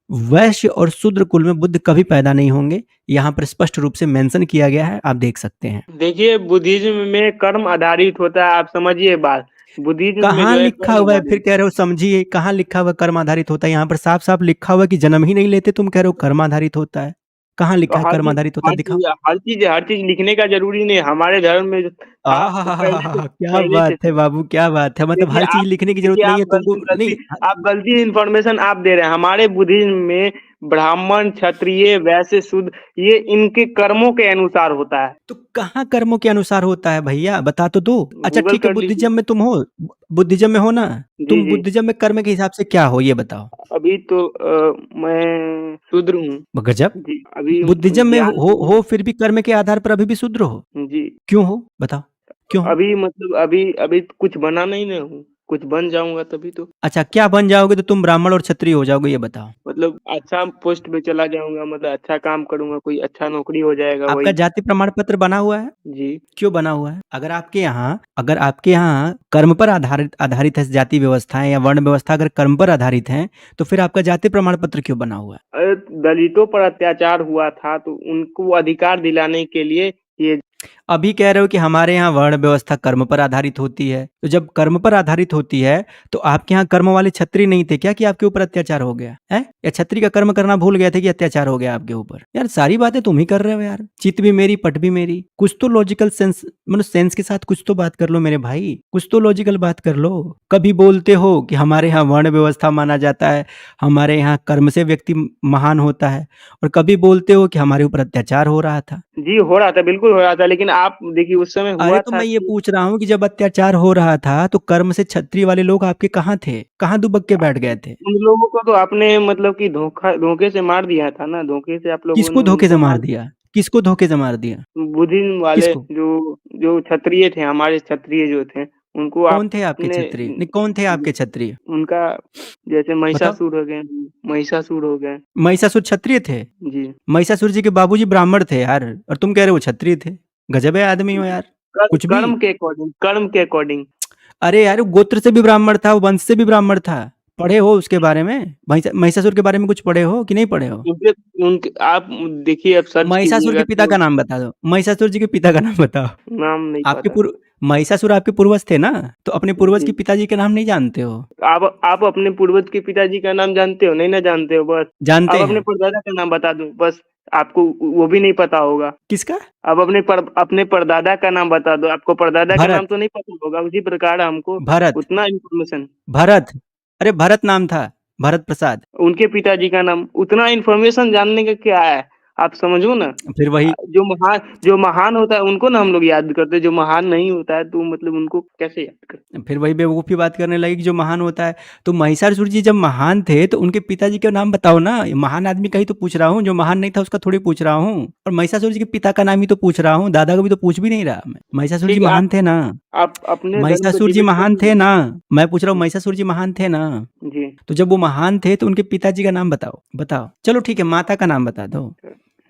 वैश्य और शूद्र कुल में बुद्ध कभी पैदा नहीं होंगे, यहाँ पर स्पष्ट रूप से मेंशन किया गया है, आप देख सकते हैं। देखिए बुद्धिज्म में कर्म आधारित होता है, आप समझिए बात। बुद्धिज्म में कहाँ जो है लिखा कर्म हुआ है? फिर आधारित। कह रहे हो समझिए, कहाँ लिखा हुआ कर्म आधारित होता है? यहाँ पर साफ साफ लिखा हुआ है कि जन्म ही नहीं लेते, तुम कह रहे हो कर्म आधारित होता है। कहाँ तो लिखा है कर्म आधारित होता है? दिखाओ। हर चीज लिखने का जरूरी नहीं है। हमारे धर्म में जो था वो क्या पहले से बात है बाबू, क्या बात है! मतलब देखिए हर चीज आप लिखने की जरूरत देखिए नहीं है तुमको, नहीं। आप गलती इन्फॉर्मेशन आप दे रहे हैं। हमारे बुद्धिज्म में ब्राह्मण, क्षत्रिय, वैश्य, शूद्र ये इनके कर्मों के अनुसार होता है। तो कहाँ कर्मों के अनुसार होता है भैया, बता तो दो। अच्छा गूगल ठीक है, कर लीजिए। बुद्धिज्म में तुम हो, बुद्धिज्म में हो ना? जी तुम जी। बुद्धिज्म में कर्म के हिसाब से क्या हो ये बताओ। अभी तो मैं शूद्र हूँ। गजब। जी अभी बुद्धिज्म में ज्ञान हो फिर भी कर्म के आधार पर अभी भी शूद्र हो? जी क्यों हो बताओ, क्यों हो? अभी मतलब अभी कुछ बना नहीं ना हूँ, कुछ बन जाऊंगा तभी तो। अच्छा, क्या बन जाओगे तो तुम ब्राह्मण और क्षत्रिय हो जाओगे, ये बताओ। मतलब अच्छा पोस्ट पे चला जाऊंगा, मतलब अच्छा काम करूंगा, कोई अच्छा नौकरी हो जाएगा आपका वही। जाति प्रमाण पत्र बना हुआ है? जी क्यों बना हुआ है? अगर आपके यहाँ कर्म पर आधारित है जाति व्यवस्था या वर्ण व्यवस्था, अगर कर्म पर आधारित है तो फिर आपका जाति प्रमाण पत्र क्यों बना हुआ है? अरे दलितों पर अत्याचार हुआ था तो उनको अधिकार दिलाने के लिए ये। अभी कह रहे हो कि हमारे यहाँ वर्ण व्यवस्था कर्म पर आधारित होती है, तो जब कर्म पर आधारित होती है तो आपके यहाँ कर्म वाले क्षत्रिय नहीं थे क्या कि आपके ऊपर अत्याचार हो गया है? या क्षत्रिय का कर्म करना भूल गए थे कि अत्याचार हो गया आपके ऊपर? यार सारी बातें तुम ही कर रहे हो यार, चित भी मेरी पट भी मेरी। कुछ तो लॉजिकल सेंस, मतलब सेंस के साथ कुछ तो बात कर लो मेरे भाई, कुछ तो लॉजिकल बात कर लो। कभी बोलते हो कि हमारे यहाँ वर्ण व्यवस्था माना जाता है, हमारे यहाँ कर्म से व्यक्ति महान होता है, और कभी बोलते हो कि हमारे ऊपर अत्याचार हो रहा था। जी हो रहा था, बिल्कुल हो रहा था, लेकिन आप देखिए उस समय हुआ अरे तो था मैं ये कि पूछ रहा हूँ कि जब अत्याचार हो रहा था तो कर्म से क्षत्रिय वाले लोग आपके कहाँ थे? कहाँ दुबक के बैठ गए थे? उन लोगों को तो आपने मतलब कि धोखे से मार दिया था ना, धोखे से आप लोगों किसको ने धोखे से उनको मार मार। दिया? किसको धोखे से मार दिया? बुद्धिज्म वाले किसको? जो क्षत्रिय थे, हमारे क्षत्रिय जो थे उनको कौन थे आपके आपने क्षत्रिय? नहीं, कौन थे आपके क्षत्रिय? उनका जैसे बताओ। महिषासुर हो गए। महिषासुर क्षत्रिय थे? जी महिषासुर जी के बाबूजी ब्राह्मण थे यार, और तुम कह रहे हो क्षत्रिय थे? गजब है आदमी हो यार। कुछ भी? कर्म के अकॉर्डिंग। अरे यार, गोत्र से भी ब्राह्मण था, वो वंश से भी ब्राह्मण था। पढ़े हो उसके बारे में? महिषासुर के बारे में कुछ पढ़े हो कि नहीं पढ़े हो? उनके उनके आप देखिए, आप सर्च महिषासुर के कीजिएगा पिता तो का नाम बता दो, महिषासुर जी के पिता का नाम बताओ। नाम नहीं आपके पता। महिषासुर आपके पूर्वज थे ना, तो अपने पूर्वज जी। के पिताजी के नाम नहीं जानते हो? आप अपने पूर्वज के पिताजी का नाम जानते हो? नहीं ना जानते हो, बस जानते आप अपने हैं। परदादा का नाम बता दो, बस आपको वो भी नहीं पता होगा। किसका? आप अपने परदादा का नाम बता दो, आपको परदादा का नाम भरत। तो नहीं पता होगा। उसी प्रकार हमको भरत। उतना इन्फॉर्मेशन, भरत। अरे भरत नाम था, भरत प्रसाद। उनके पिताजी का नाम, उतना इन्फॉर्मेशन जानने का क्या है, आप समझो ना। फिर वही, जो महान होता है उनको ना हम लोग याद करते हैं, जो महान नहीं होता है तो मतलब उनको कैसे याद करते। फिर वही बेवकूफ़ी बात करने लगी कि जो महान होता है। तो महिषासुर जी जब महान थे तो उनके पिताजी का नाम बताओ ना। ये महान आदमी का ही तो पूछ रहा हूँ, जो महान नहीं था उसका थोड़ी पूछ रहा हूँ। और महिषासुर जी के पिता का नाम ही तो पूछ रहा हूँ, दादा को भी तो पूछ भी नहीं रहा मैं। महिषासुर जी ठीक है, महान थे ना? आप अपने धर्म पे महिषासुर जी डिबेट महान कर थे ना? मैं पूछ रहा हूँ, महिषासुर जी महान थे ना? जी। तो जब वो महान थे तो उनके पिताजी का नाम बताओ, बताओ। चलो ठीक है, माता का नाम बता दो।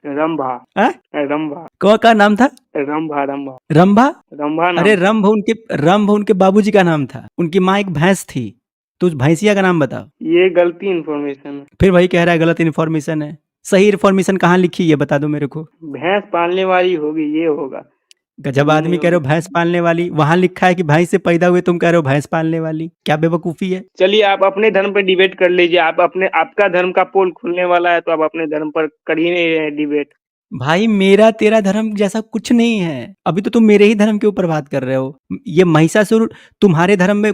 रंभा। आ? रंभा। का नाम था? रंभा। रंभा। रंभा? रंभा नाम अरे था। रंभ उनके बाबूजी का नाम था। उनकी माँ एक भैंस थी, तो उस भैंसिया का नाम बताओ। ये गलती इन्फॉर्मेशन है। फिर वही कह रहा है गलत इन्फॉर्मेशन है। सही इन्फॉर्मेशन कहाँ लिखी है, बता दो मेरे को। भैंस पालने वाली होगी, ये होगा। गजब ये आदमी नहीं कह रहे हो होगी। भैंस पालने वाली, वहां लिखा है कि भैंस से पैदा हुए, तुम कह रहे हो भैंस पालने वाली। क्या बेवकूफी है। चलिए, आप अपने धर्म पे डिबेट कर लीजिए। आपका धर्म का पोल खुलने वाला है, तो आप अपने धर्म पर कर ही नहीं रहे डिबेट। भाई मेरा तेरा धर्म जैसा कुछ नहीं है। अभी तो तुम मेरे ही धर्म के ऊपर बात कर रहे हो। ये महिषासुर तुम्हारे धर्म में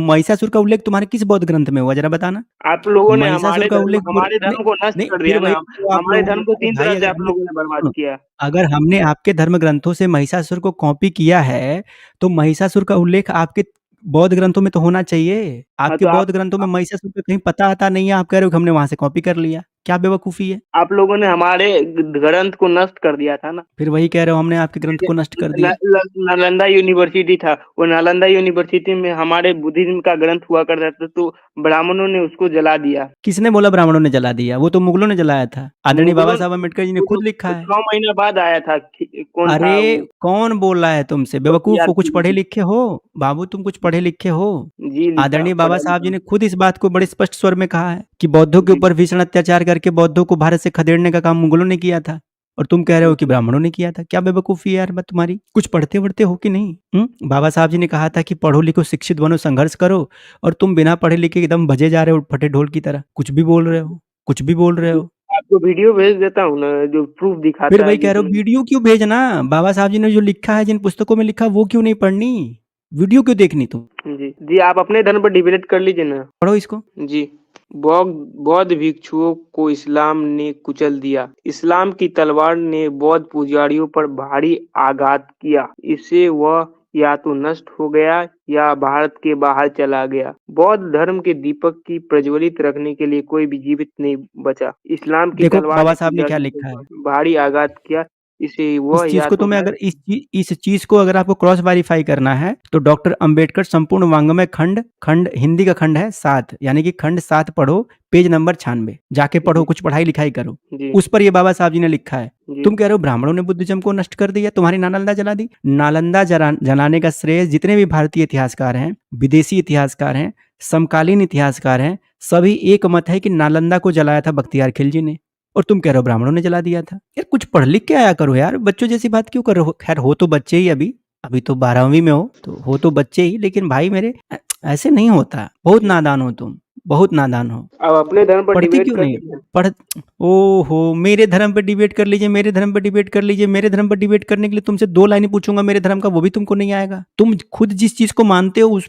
महिषासुर का उल्लेख तुम्हारे किस बौद्ध ग्रंथ में हुआ, जरा बताना। आप लोगों ने महिषासुर का उल्लेख हमारे नहीं, धर्म को नष्ट नहीं, कर फिर दिया वही ना। तो आप हमारे लोगों धर्म को ने, तीन भाई तरह से अगर आप हमने, लोगों ने बर्बाद सुनो, किया। अगर हमने आपके धर्म ग्रंथों से महिषासुर को कॉपी किया है तो महिषासुर का उल्लेख आपके बौद्ध ग्रंथों में तो होना चाहिए। हाँ, आपके तो बौद्ध ग्रंथों में महिषासुर का कहीं पता आता नहीं है, आप कह रहे हो कि हमने वहां से कॉपी कर लिया। क्या बेवकूफी है। आप लोगों ने हमारे ग्रंथ को नष्ट कर दिया था ना। फिर वही कह रहे हो हमने आपके ग्रंथ को नष्ट कर दिया। नालंदा यूनिवर्सिटी था, वो नालंदा यूनिवर्सिटी में हमारे बुद्धिज्म का ग्रंथ हुआ करता था, तो ब्राह्मणों ने उसको जला दिया। किसने बोला ब्राह्मणों ने जला दिया? वो तो मुगलों ने जलाया था। आदरणीय बाबा मुगलों साहब अम्बेडकर जी ने वो तो खुद लिखा है। 6 महीने बाद आया था। कौन था अरे वो? कौन बोल रहा है तुमसे? बेवकूफ हो, कुछ पढ़े CRPD। लिखे हो? बाबू तुम कुछ पढ़े लिखे हो? जी, लिखा आदरणीय बाबा पढ़ा साहब जी लिखा। ने खुद इस बात को बड़े स्पष्ट स्वर में कहा है कि बौद्धों के जी। ऊपर भीषण अत्याचार करके बौद्धों को भारत से खदेड़ने का काम मुगलों ने किया था, और तुम कह रहे हो कि ब्राह्मणों ने किया था। क्या बेवकूफी है यार बात तुम्हारी। कुछ पढ़ते वढ़ते हो कि नहीं? बाबा साहब जी ने कहा था कि पढ़ो लिखो शिक्षित बनो संघर्ष करो, और तुम बिना पढ़े लिखे एकदम भजे जा रहे हो फटे ढोल की तरह। कुछ भी बोल रहे हो, कुछ भी बोल रहे हो। आपको वीडियो भेज देता हूँ ना, जो प्रूफ फिर दिखाता है वही कह रहे हो, जिसमें। वीडियो क्यों भेजना? बाबा साहब जी ने जो लिखा है, जिन पुस्तकों में लिखा, वो क्यों नहीं पढ़नी? वीडियो क्यों देखनी तुम? जी जी, आप अपने धर्म पर डिबेट कर लीजिए ना। पढ़ो इसको। जी। बौद्ध भिक्षुओं को इस्लाम ने कुचल दिया। इस्लाम की तलवार ने बौद्ध पुजारियों पर भारी आघात किया। इससे वह या तो नष्ट हो गया या भारत के बाहर चला गया। बौद्ध धर्म के दीपक की प्रज्वलित रखने के लिए कोई भी जीवित नहीं बचा। इस्लाम की देखो तलवार बाबा ने साहब ने क्या पुजारियों लिखा है। पर भारी आघात किया। इसे इस वह चीज या को तो तुम्हें नष्ट। अगर इस चीज को अगर आपको क्रॉस वेरीफाई करना है तो डॉक्टर अंबेडकर संपूर्ण वांग्मय खंड खंड हिंदी का खंड है 7, यानी कि खंड 7 पढ़ो, पेज नंबर 96 जाके पढ़ो, जी कुछ पढ़ाई लिखाई करो। जी उस पर ये बाबा साहब जी ने लिखा है। जी तुम कह रहे हो ब्राह्मणों ने बुद्धिज्म को नष्ट कर दिया, तुम्हारी नालंदा जला दी। नालंदा जलाने का श्रेय जितने भी भारतीय इतिहासकार हैं, विदेशी इतिहासकार हैं, समकालीन इतिहासकार हैं, सभी एक मत है कि नालंदा को जलाया था बख्तियार खिलजी ने, और तुम कह रहे हो ब्राह्मणों ने जला दिया था। यार कुछ पढ़ लिख के आया करो यार, बच्चों जैसी बात क्यों कर रहे हो? खैर हो तो बच्चे ही, अभी अभी तो 12वीं में हो तो बच्चे ही, लेकिन भाई मेरे ऐसे नहीं होता। बहुत नादान हो तुम, बहुत नादान हो। अब अपने धर्म पर पढ़ते डिबेट क्यों कर नहीं? लीजिए। पढ़ ओहो, मेरे धर्म पर डिबेट कर लीजिए, मेरे धर्म पर डिबेट कर लीजिए। मेरे धर्म पर डिबेट करने के लिए तुमसे 2 लाइनें पूछूंगा मेरे धर्म का, वो भी तुमको नहीं आएगा। तुम खुद जिस चीज को मानते हो उस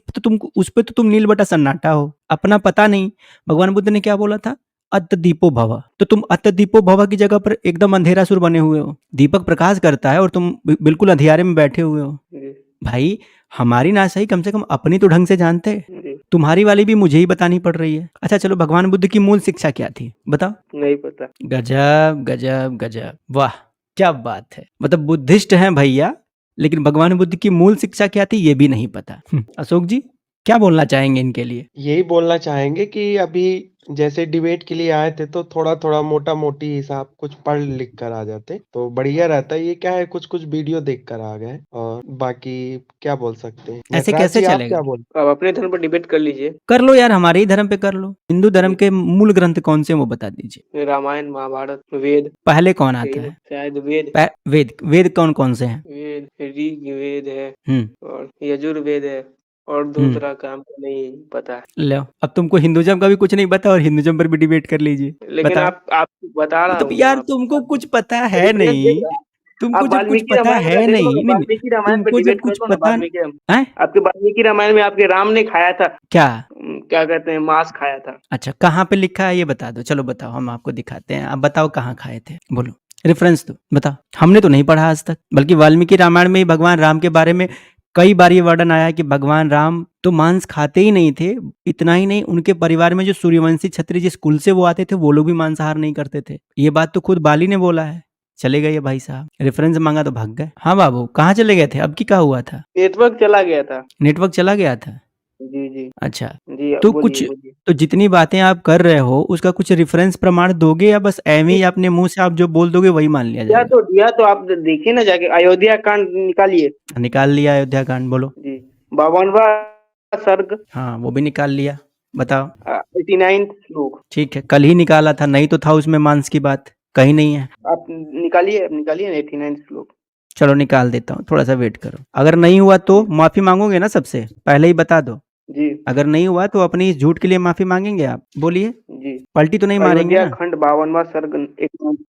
पे तो तुम नील बटा सन्नाटा हो। अपना पता नहीं। भगवान बुद्ध ने क्या बोला था? अत दीपो भव। तो तुम अत दीपो भव की जगह पर एकदम अंधेरा सुर बने हुए हो। दीपक प्रकाश करता है और तुम बिल्कुल अंधियारे में बैठे हुए हो। जी भाई हमारी ना सही, कम से कम अपनी तो ढंग से जानते। जी, तुम्हारी वाली भी मुझे ही बतानी पड़ रही है। अच्छा चलो, भगवान बुद्ध की मूल शिक्षा क्या थी बताओ? नहीं पता। गजब गजब गजब, वाह क्या बात है। मतलब बुद्धिस्ट हैं भैया, लेकिन भगवान बुद्ध की मूल शिक्षा क्या थी ये भी नहीं पता। अशोक जी क्या बोलना चाहेंगे इनके लिए? यही बोलना चाहेंगे कि अभी जैसे डिबेट के लिए आए थे तो थोड़ा-थोड़ा मोटा-मोटी हिसाब कुछ पढ़ लिख कर आ जाते तो बढ़िया रहता। ये क्या है कुछ-कुछ वीडियो देख कर आ गए और बाकी क्या बोल सकते हैं। ऐसे नटराज कैसे जी आप चलेगा? क्या बोल आप अपने धर्म पर डिबेट कर लीजिए। कर लो यार, हमारे ही धर्म पे कर लो। हिंदू धर्म जी। के मूल ग्रंथ कौन से हैं वो बता दीजिए। रामायण, महाभारत, वेद, पहले कौन आता यही है? शायद वेद वेद वेद कौन-कौन से हैं? वेद ऋग्वेद है हुँ, और यजुर्वेद है और हुँ। दूसरा काम तो नहीं पता है। लो, अब तुमको हिंदुइज़्म का भी कुछ नहीं पता और हिंदुइज़्म पर भी डिबेट कर लीजिए। लेकिन बताओ। आप बता रहा मतलब हूँ यार आप तुमको कुछ पता है रेफरेंस देख नहीं, रहा है। तुमको आप जब कुछ वाल्मीकि पता रामायण का है देख लो ना, नहीं, नहीं, वाल्मीकि रामायण पे तुमको जब डिबेट कर कुछ लो ना। पता वाल्मीकि हैं? आपके वाल्मीकि रामायण में आपके राम ने खाया था क्या? क्या कहते हैं, मांस खाया था। अच्छा, कहाँ पे लिखा है ये बता दो। चलो बताओ, हम आपको दिखाते हैं। आप बताओ कहाँ खाए थे? बोलो, रेफ़रेंस दो, बताओ। हमने तो नहीं पढ़ा आज तक, बल्कि वाल्मीकि रामायण में ही भगवान राम के बारे में कई बार ये वर्णन आया है कि भगवान राम तो मांस खाते ही नहीं थे। इतना ही नहीं, उनके परिवार में जो सूर्यवंशी क्षत्रिय जिस कुल से वो आते थे, वो लोग भी मांसाहार नहीं करते थे। ये बात तो खुद बाली ने बोला है। चले गए ये भाई साहब, रेफ़रेंस माँगा तो भाग गए। हाँ बाबू, कहाँ चले गए थे? अब की क्या हुआ था? नेटवर्क चला गया था। नेटवर्क चला गया था? जी, जी। अच्छा, जी, तो बोलिए, कुछ बोलिए। तो जितनी बातें आप कर रहे हो, उसका कुछ रेफ़रेंस प्रमाण दोगे या बस ऐवें ही अपने मुँह से आप जो बोल दोगे वही मान लिया जाएगा? दिया तो आप देखिए ना जाके, अयोध्या कांड निकालिए। निकाल लिया अयोध्या कांड, बोलो। जी, 52वां सर्ग हाँ, वो भी निकाल लिया, बताओ। 89 श्लोक। ठीक है, कल ही निकाला था, नहीं तो था उसमें मांस की बात, कहीं नहीं है। आप निकालिए ना 89 श्लोक। चलो निकाल देता हूँ, थोड़ा-सा वेट करो। अगर नहीं हुआ तो माफ़ी माँगोगे ना सबसे? पहले ही बता दो। जी, अगर नहीं हुआ तो अपनी इस झूठ के लिए माफ़ी माँगेंगे आप? बोलिए, जी। पलटी तो नहीं मारेंगे अयोध्या ना? खंड 52वां सर्ग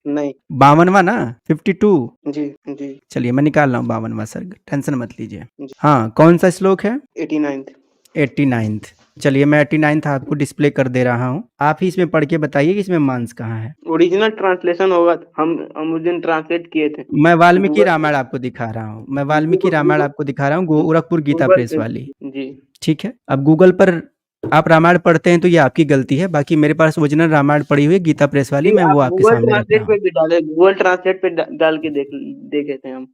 नहीं। 52वां ना? 52? जी, जी, चलिए मैं निकाल रहा हूँ 52वां सर्ग, टेंशन मत लीजिए। जी। हाँ, कौन-सा श्लोक है? 89th। 89th। चलिए मैं 89th आपको डिस्प्ले कर दे रहा हूँ। आप ही इसमें पढ़ के बताइए कि इसमें मांस कहाँ है? ओरिजिनल ट्रांसलेशन होगा, हम उस दिन ट्रांसलेट किए थे। मैं वाल्मीकि गूगल रामायण आपको दिखा रहा हूँ। मैं वाल्मीकि रामायण गूगल आपको दिखा रहा हूँ, गोरखपुर गीता गूगल प्रेस से। वाली। जी, ठीक है? अब गूगल पर आप रामायण पढ़ते हैं तो ये आपकी गलती है, बाकी मेरे पास ओरिजिनल रामायण पड़ी हुई है गीता प्रेस वाली, जी। मैं वो आप आपके गूगल सामने रख रहा ट्रांसलेट हूँ। पे भी डाले, गूगल ट्रांसलेट पे डाल के देखे थे हम।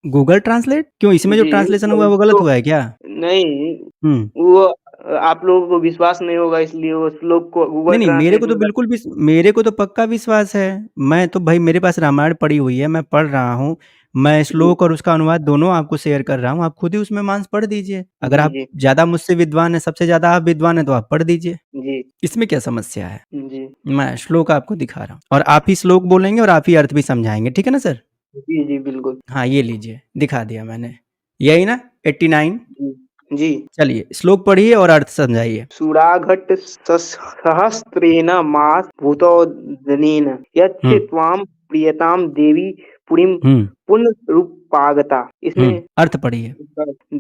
Google translate? क्यों, इसमें जो जी, ट्रांसलेशन हुआ है वो गलत हुआ है क्या? नहीं, हुँ। वो आप लोगों को विश्वास नहीं होगा, इसलिए वो श्लोक को गूगल नहीं, ट्रांसलेट में मेरे को तो पक्का विश्वास है। मैं तो भाई मेरे पास रामायण पड़ी हुई है, मैं पढ़ रहा हूँ। मैं श्लोक और उसका अनुवाद दोनों आपको शेयर कर रहा हूँ, आप खुद ही उसमें मांस पढ़ दीजिए। अगर जी, आप जी, ज़्यादा मुझसे विद्वान हैं, सबसे ज़्यादा आप विद्वान हैं तो आप पढ़ दीजिए। जी, इसमें क्या समस्या है? जी, मैं श्लोक आपको दिखा रहा हूँ और आप ही श्लोक बोलेंगे और आप ही अर्थ भी समझाएँगे, ठीक है ना सर? जी, जी, बिल्कुल। हाँ, ये लीजिए, दिखा दिया मैंने। यही ना 89? जी, जी। चलिए श्लोक पढ़िए और अर्थ समझाइए। सुराघट सहस्रेण मास भूतोदनेन यच्च हुँ, त्वां प्रियतां देवी पुरीं हुँ, पुनरुपागता। इसमें अर्थ पढ़िए।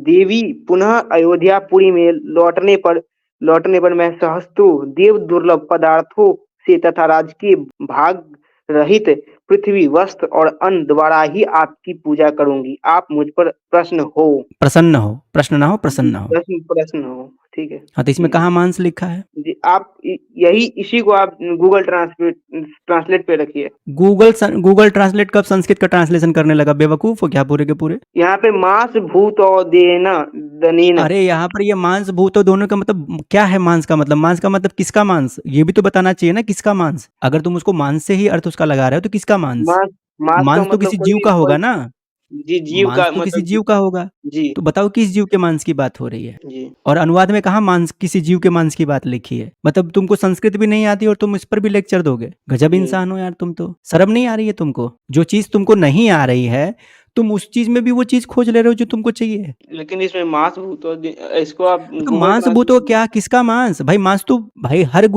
देवी पुनः अयोध्यापुरी में लौटने पर मैं सहस्त्रों देव दुर्लभ पदार्थों से तथा राजकीय भाग रहित पृथ्वी वस्त्र और अन्न द्वारा ही आपकी पूजा करूंगी। आप मुझ पर प्रश्न हो। प्रसन्न हो, प्रश्न ना हो, प्रसन्न हो। प्रश्न हो। ठीक है। हाँ, तो इसमें जी, कहाँ मांस लिखा है? जी। आप इसी को आप गूगल ट्रांसलेट पे रखिए। गूगल ट्रांसलेट कब संस्कृत का ट्रांसलेशन करने लगा? बेवकूफ़ हो क्या पूरे के पूरे? यहाँ पे मांस भूत और दनेन। अरे यहाँ पर ये मांस भूत और दोनों का मतलब क्या है? मांस का मतलब? मांस का मतलब किसका मांस? ये भी तो बताना चाहिए ना किसका मांस? अगर तुम उसको मांस से ही अर्थ उसका लगा रहे हो तो किसका मांस? मांस मांस का मांस तो मतलब किसी जीव कोई का होगा कोई ना? जी, जीव मांस का तो किसी मतलब। जीव का होगा। जी, तो बताओ किस जीव के मांस की बात हो रही है? जी, और अनुवाद में कहाँ मांस किसी जीव के मांस की बात लिखी है? मतलब तुमको संस्कृत भी नहीं आती और तुम इस पर भी लेक्चर दोगे? गजब जी, इंसान हो यार तुम तो। शर्म नहीं आ रही है तुमको? जो चीज़ तुमको नहीं आ रही है, तुम उस चीज़ में भी वो चीज़ खोज ले रहे हो जो तुमको चाहिए। लेकिन इसमें मांस भूत और इसको आप तो गूगल मांस भूत हो ट्रांसलेट। क्या? किसका मांस? भाई मांस तो भाई हर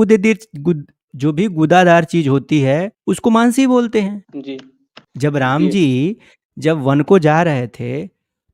जो भी गुदादार चीज़ होती है, उसको मांस ही बोलते हैं। जी, जब राम जी, जी जब वन को जा रहे थे,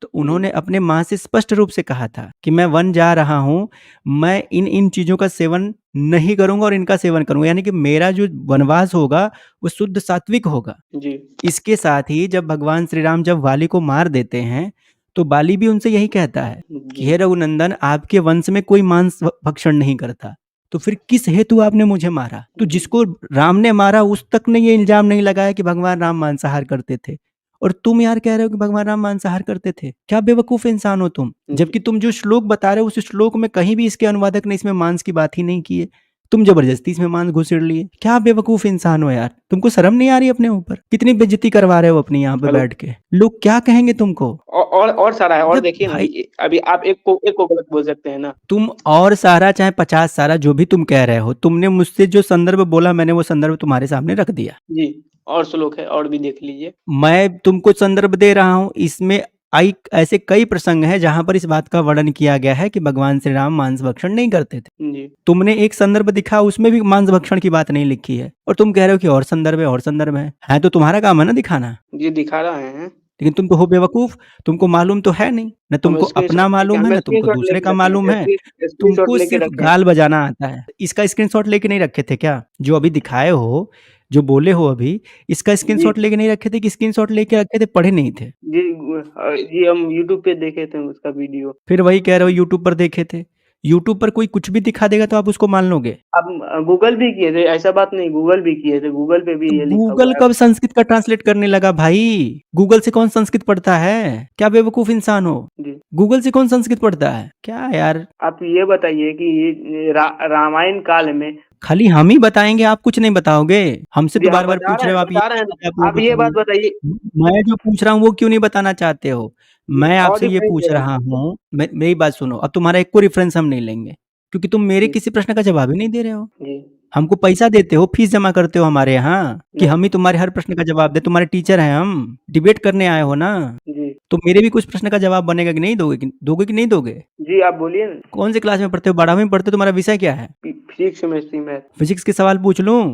तो उन्होंने अपने माँ से स्पष्ट रूप से कहा था कि मैं वन जा रहा हूँ, मैं इन चीज़ों का सेवन नहीं करूँगा और इनका सेवन करूँगा। यानी कि मेरा जो वनवास होगा, वो शुद्ध सात्विक होगा। जी, इसके साथ ही जब भगवान श्री राम जब वाली को मार देते हैं, तो बाली भी उनसे यही कहता है कि जी, हे रघुनंदन, आपके वंश में कोई मांस भक्षण नहीं करता। तो फिर किस हेतु आपने मुझे मारा? तो जिसको राम ने मारा उस तक ने ये इल्ज़ाम नहीं लगाया कि भगवान राम मांसाहार करते थे। और तुम यार कह रहे हो कि भगवान राम मांसाहार करते थे। क्या बेवकूफ इंसान हो तुम, जबकि तुम जो श्लोक बता रहे हो उस श्लोक में कहीं भी इसके अनुवादक ने इसमें मांस की बात ही नहीं की है, तुम जबरदस्ती इसमें मांस घुसेड़ लिए। क्या बेवकूफ इंसान हो यार, तुमको शर्म नहीं आ रही अपने ऊपर? कितनी बेइज्जती करवा रहे हो अपनी यहाँ पे हेलो। बैठ के, लोग क्या कहेंगे तुमको? और सारा है, और जब देखिए ना, भाई अभी आप एक को गलत बोल सकते हैं ना। तुम और सारा चाहे 50 सारा जो भी तुम कह रहे हो, तुमने मुझसे जो संदर्भ बोला मैंने वो संदर्भ तुम्हारे सामने रख दिया। जी, और श्लोक है, और भी देख लीजिए। मैं तुमको संदर्भ दे रहा हूँ, इसमें ऐसे कई प्रसंग हैं जहां पर इस बात का वर्णन किया गया है कि भगवान श्री राम मांस भक्षण नहीं करते थे। जी तुमने एक संदर्भ दिखा, उसमें भी मांस भक्षण की बात नहीं लिखी है, और तुम कह रहे हो कि और संदर्भ है, और संदर्भ है तो तुम्हारा काम है ना दिखाना। जी दिखा रहे हैं। लेकिन तुम तो हो बेवकूफ, तुमको मालूम तो है नहीं, न हम तुमको स्क्रीनशॉट अपना लेके मालूम है हम न तुमको स्क्रीनशॉट दूसरे लेके का रखे मालूम हैं, है, स्क्रीनशॉट तुमको लेके सिर्फ रखे हैं। गाल बजाना आता है। इसका स्क्रीनशॉट लेके नहीं रखे थे क्या, जो अभी दिखाए हो, जो बोले हो अभी, इसका जी स्क्रीनशॉट लेके नहीं रखे थे कि स्क्रीनशॉट लेके रखे थे, पढ़े नहीं थे? जी हम यूट्यूब पे देखे थे उसका वीडियो। फिर वही कह रहे हो यूट्यूब पर देखे थे। यूट्यूब पर कोई कुछ भी दिखा देगा तो आप उसको मान लोगे? आप गूगल भी किए थे, ऐसा बात नहीं, गूगल भी किए थे, गूगल पे भी तो ये लिखा गूगल हुआ है। कब संस्कृत का ट्रांसलेट करने लगा भाई? गूगल से कौन संस्कृत पढ़ता है? क्या बेवकूफ इंसान हो, जी गूगल से कौन संस्कृत पढ़ता है? क्या यार, आप ये बताइए कि ये रामायण काल में। खाली हम ही बताएंगे, आप कुछ नहीं बताओगे? हमसे जी तो हम बार बार पूछ रहे हो आप, बता रहे हैं आप ना, वो आप ये बात बताइए। बताइए। मैं जो पूछ रहा हूँ वो क्यों नहीं बताना चाहते हो? मैं और आपसे ये डिफरेंस पूछ दे रहे रहा हैं। हूँ, मेरी बात सुनो, अब तुम्हारा एक को रेफरेंस हम नहीं लेंगे, क्योंकि तुम मेरे जी किसी प्रश्न का जवाब ही नहीं दे रहे हो। जी हमको पैसा देते हो, फीस जमा करते हो हमारे यहाँ, कि नहीं हम ही तुम्हारे हर प्रश्न का जवाब दे? तुम्हारे टीचर हैं हम, डिबेट करने आए हो ना, जी तो मेरे भी कुछ प्रश्न का जवाब बनेगा कि नहीं दोगे? दोगे कि नहीं दोगे? जी आप बोलिए ना। कौन सी क्लास में पढ़ते हो? 12वीं में पढ़ते हो? तुम्हारा विषय क्या है? Physics chemistry math. फिजिक्स के सवाल पूछ लूं?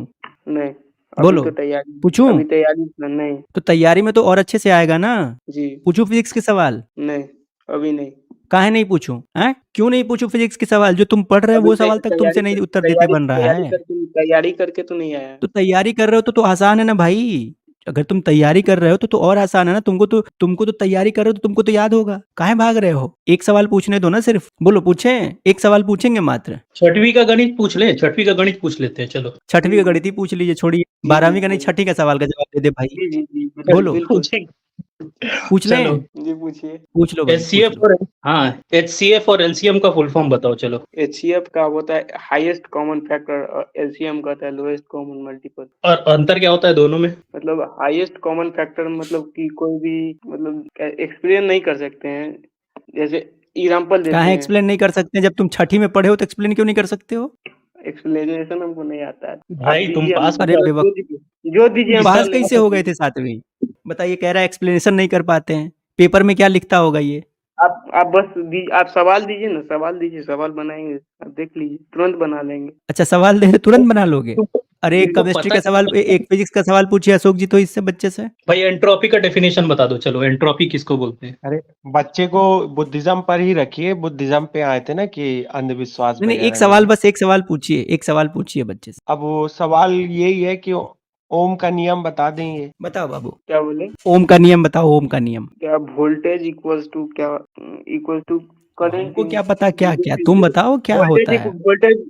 नहीं अभी बोलो, तो तैयारी, पूछूं? अभी तैयारी नहीं। तो तैयारी में तो और अच्छे से आएगा ना। जी पूछूं फिजिक्स के सवाल? नहीं अभी नहीं। काहे नहीं पूछूं? हैं, क्यों नहीं पूछूं फिजिक्स के सवाल? जो तुम पढ़ रहे हो अभी वो सवाल तक तुमसे नहीं उत्तर देते बन रहा है। तैयारी करके तो नहीं आया। तो तैयारी कर रहे हो तो आसान है ना भाई। अगर तुम तैयारी कर रहे हो तो और आसान है ना। तुमको तो तैयारी कर रहे हो तो तुमको तो याद होगा, काहे भाग रहे हो? एक सवाल पूछने दो ना सिर्फ। बोलो, पूछें? एक सवाल पूछेंगे मात्र। छठवीं का गणित पूछ ले, छठवीं का गणित पूछ लेते हैं, चलो। छठवीं का गणित ही पूछ लीजिए, छोड़िए। 12वीं का नहीं, छठी का सवाल का जवाब दे दे भाई। जी जी जी बोलो, बिल्कुल पूछ चलो, लें? जी पूछिए। पूछ लो भाई, पूछ एचसीएफ लो। और हाँ, एचसीएफ और एलसीएम का फुल फॉर्म बताओ, चलो। एचसीएफ का होता है हाईएस्ट कॉमन फैक्टर और एलसीएम का होता है लोएस्ट कॉमन मल्टीपल। और अंतर क्या होता है दोनों में? मतलब हाईएस्ट कॉमन फैक्टर मतलब कि कोई भी मतलब एक्सप्लेन नहीं कर सकते हैं, जैसे एग्जांपल देते काहे हैं। एक्सप्लेन नहीं कर सकते? जब तुम छठी में पढ़े हो तो एक्सप्लेन क्यों नहीं कर सकते हो? एक्सप्लेनेशन हमको नहीं आता है। भाई तुम पास अरे बेवकूफ, जो दीजिए हम पास कर कैसे हो गए थे 7वीं? बताइए, कह रहा है एक्सप्लेनेशन नहीं कर पाते हैं। पेपर में क्या लिखता होगा ये? आप बस आप सवाल दीजिए ना, सवाल दीजिए, सवाल बनाएंगे, आप देख लीजिए, तुरंत बना लेंगे। अच्छा, सवाल दे तुरंत बना लोगे? अरे एक तुमको केमिस्ट्री पता का सवाल, एक फिजिक्स का सवाल पूछिए अशोक जी तो इससे बच्चे से। भाई एंट्रोपी का डेफिनेशन बता दो, चलो। एंट्रोपी किसको बोलते हैं? अरे बच्चे को बुद्धिज्म पर ही रखिए, बुद्धिज्म पे आए थे ना कि अंधविश्वास नहीं, एक वगैरह सवाल, नहीं है। बस एक सवाल पूछिए, एक सवाल पूछिए बच्चे से। अब वो सवाल यही है कि ओम का नियम बता देंगे। बताओ बाबू, क्या बोले? ओम का नियम बताओ, ओम का नियम। क्या वोल्टेज इक्वल्स टू क्या इक्वल टू करंट? हमको क्या पता क्या क्या, तुम बताओ क्या होता है।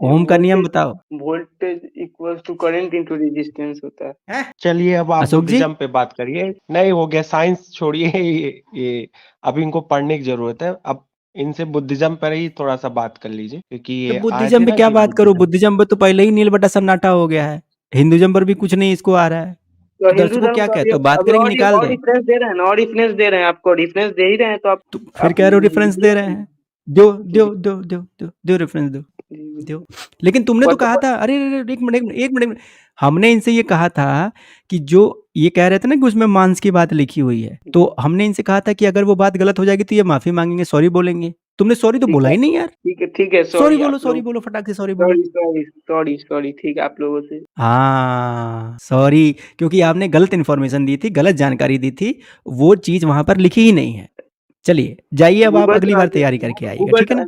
ओम का नियम बताओ। Voltage equals to current into resistance होता है। चलिए अब आप अशोक जी? बुद्धिज्म पे बात करिए। नहीं हो गया, साइंस छोड़िए, ये अब इनको पढ़ने की जरूरत है। अब इनसे बुद्धिज्म पर ही थोड़ा सा बात कर लीजिए, क्योंकि तो ये आए बुद्धिज्म थे पे ना क्या कि बात करो? बुद्धिज्म पे तो पहले ही नील बटा सन्नाटा हो गया है। हिंदुइज्म पर भी कुछ नहीं इसको आ रहा है। तो तो दर्शकों क्या कहते हो, बात करेंगे निकाल दें? डिफरेंस दे रहे हैं ना, और डिफरेंस दे रहे हैं, आपको डिफरेंस दे ही रहे हैं, तो आप तो फिर कह रहे हो रेफरेंस दे रहे हैं। दो दो दो दो दो दो रेफरेंस दो दो। लेकिन तुमने तो कहा था, अरे एक मिनट एक मिनट, हमने इनसे ये कहा था कि जो ये कह रहे थे ना कि उसमें मांस की बात लिखी हुई है, तो हमने इनसे कहा था कि अगर वो बात गलत हो जाएगी तो ये माफी मांगेंगे, सॉरी बोलेंगे। तुमने सॉरी तो बोला ही नहीं यार। ठीक है सॉरी बोलो फटाक से, सॉरी बोलो। सॉरी ठीक है आप लोगों से। हाँ सॉरी, क्योंकि आपने गलत इन्फॉर्मेशन दी थी, गलत जानकारी दी थी, वो चीज वहां पर लिखी ही नहीं है। चलिए जाइए, अब आप अगली बार तैयारी करके आइएगा, ठीक है ना?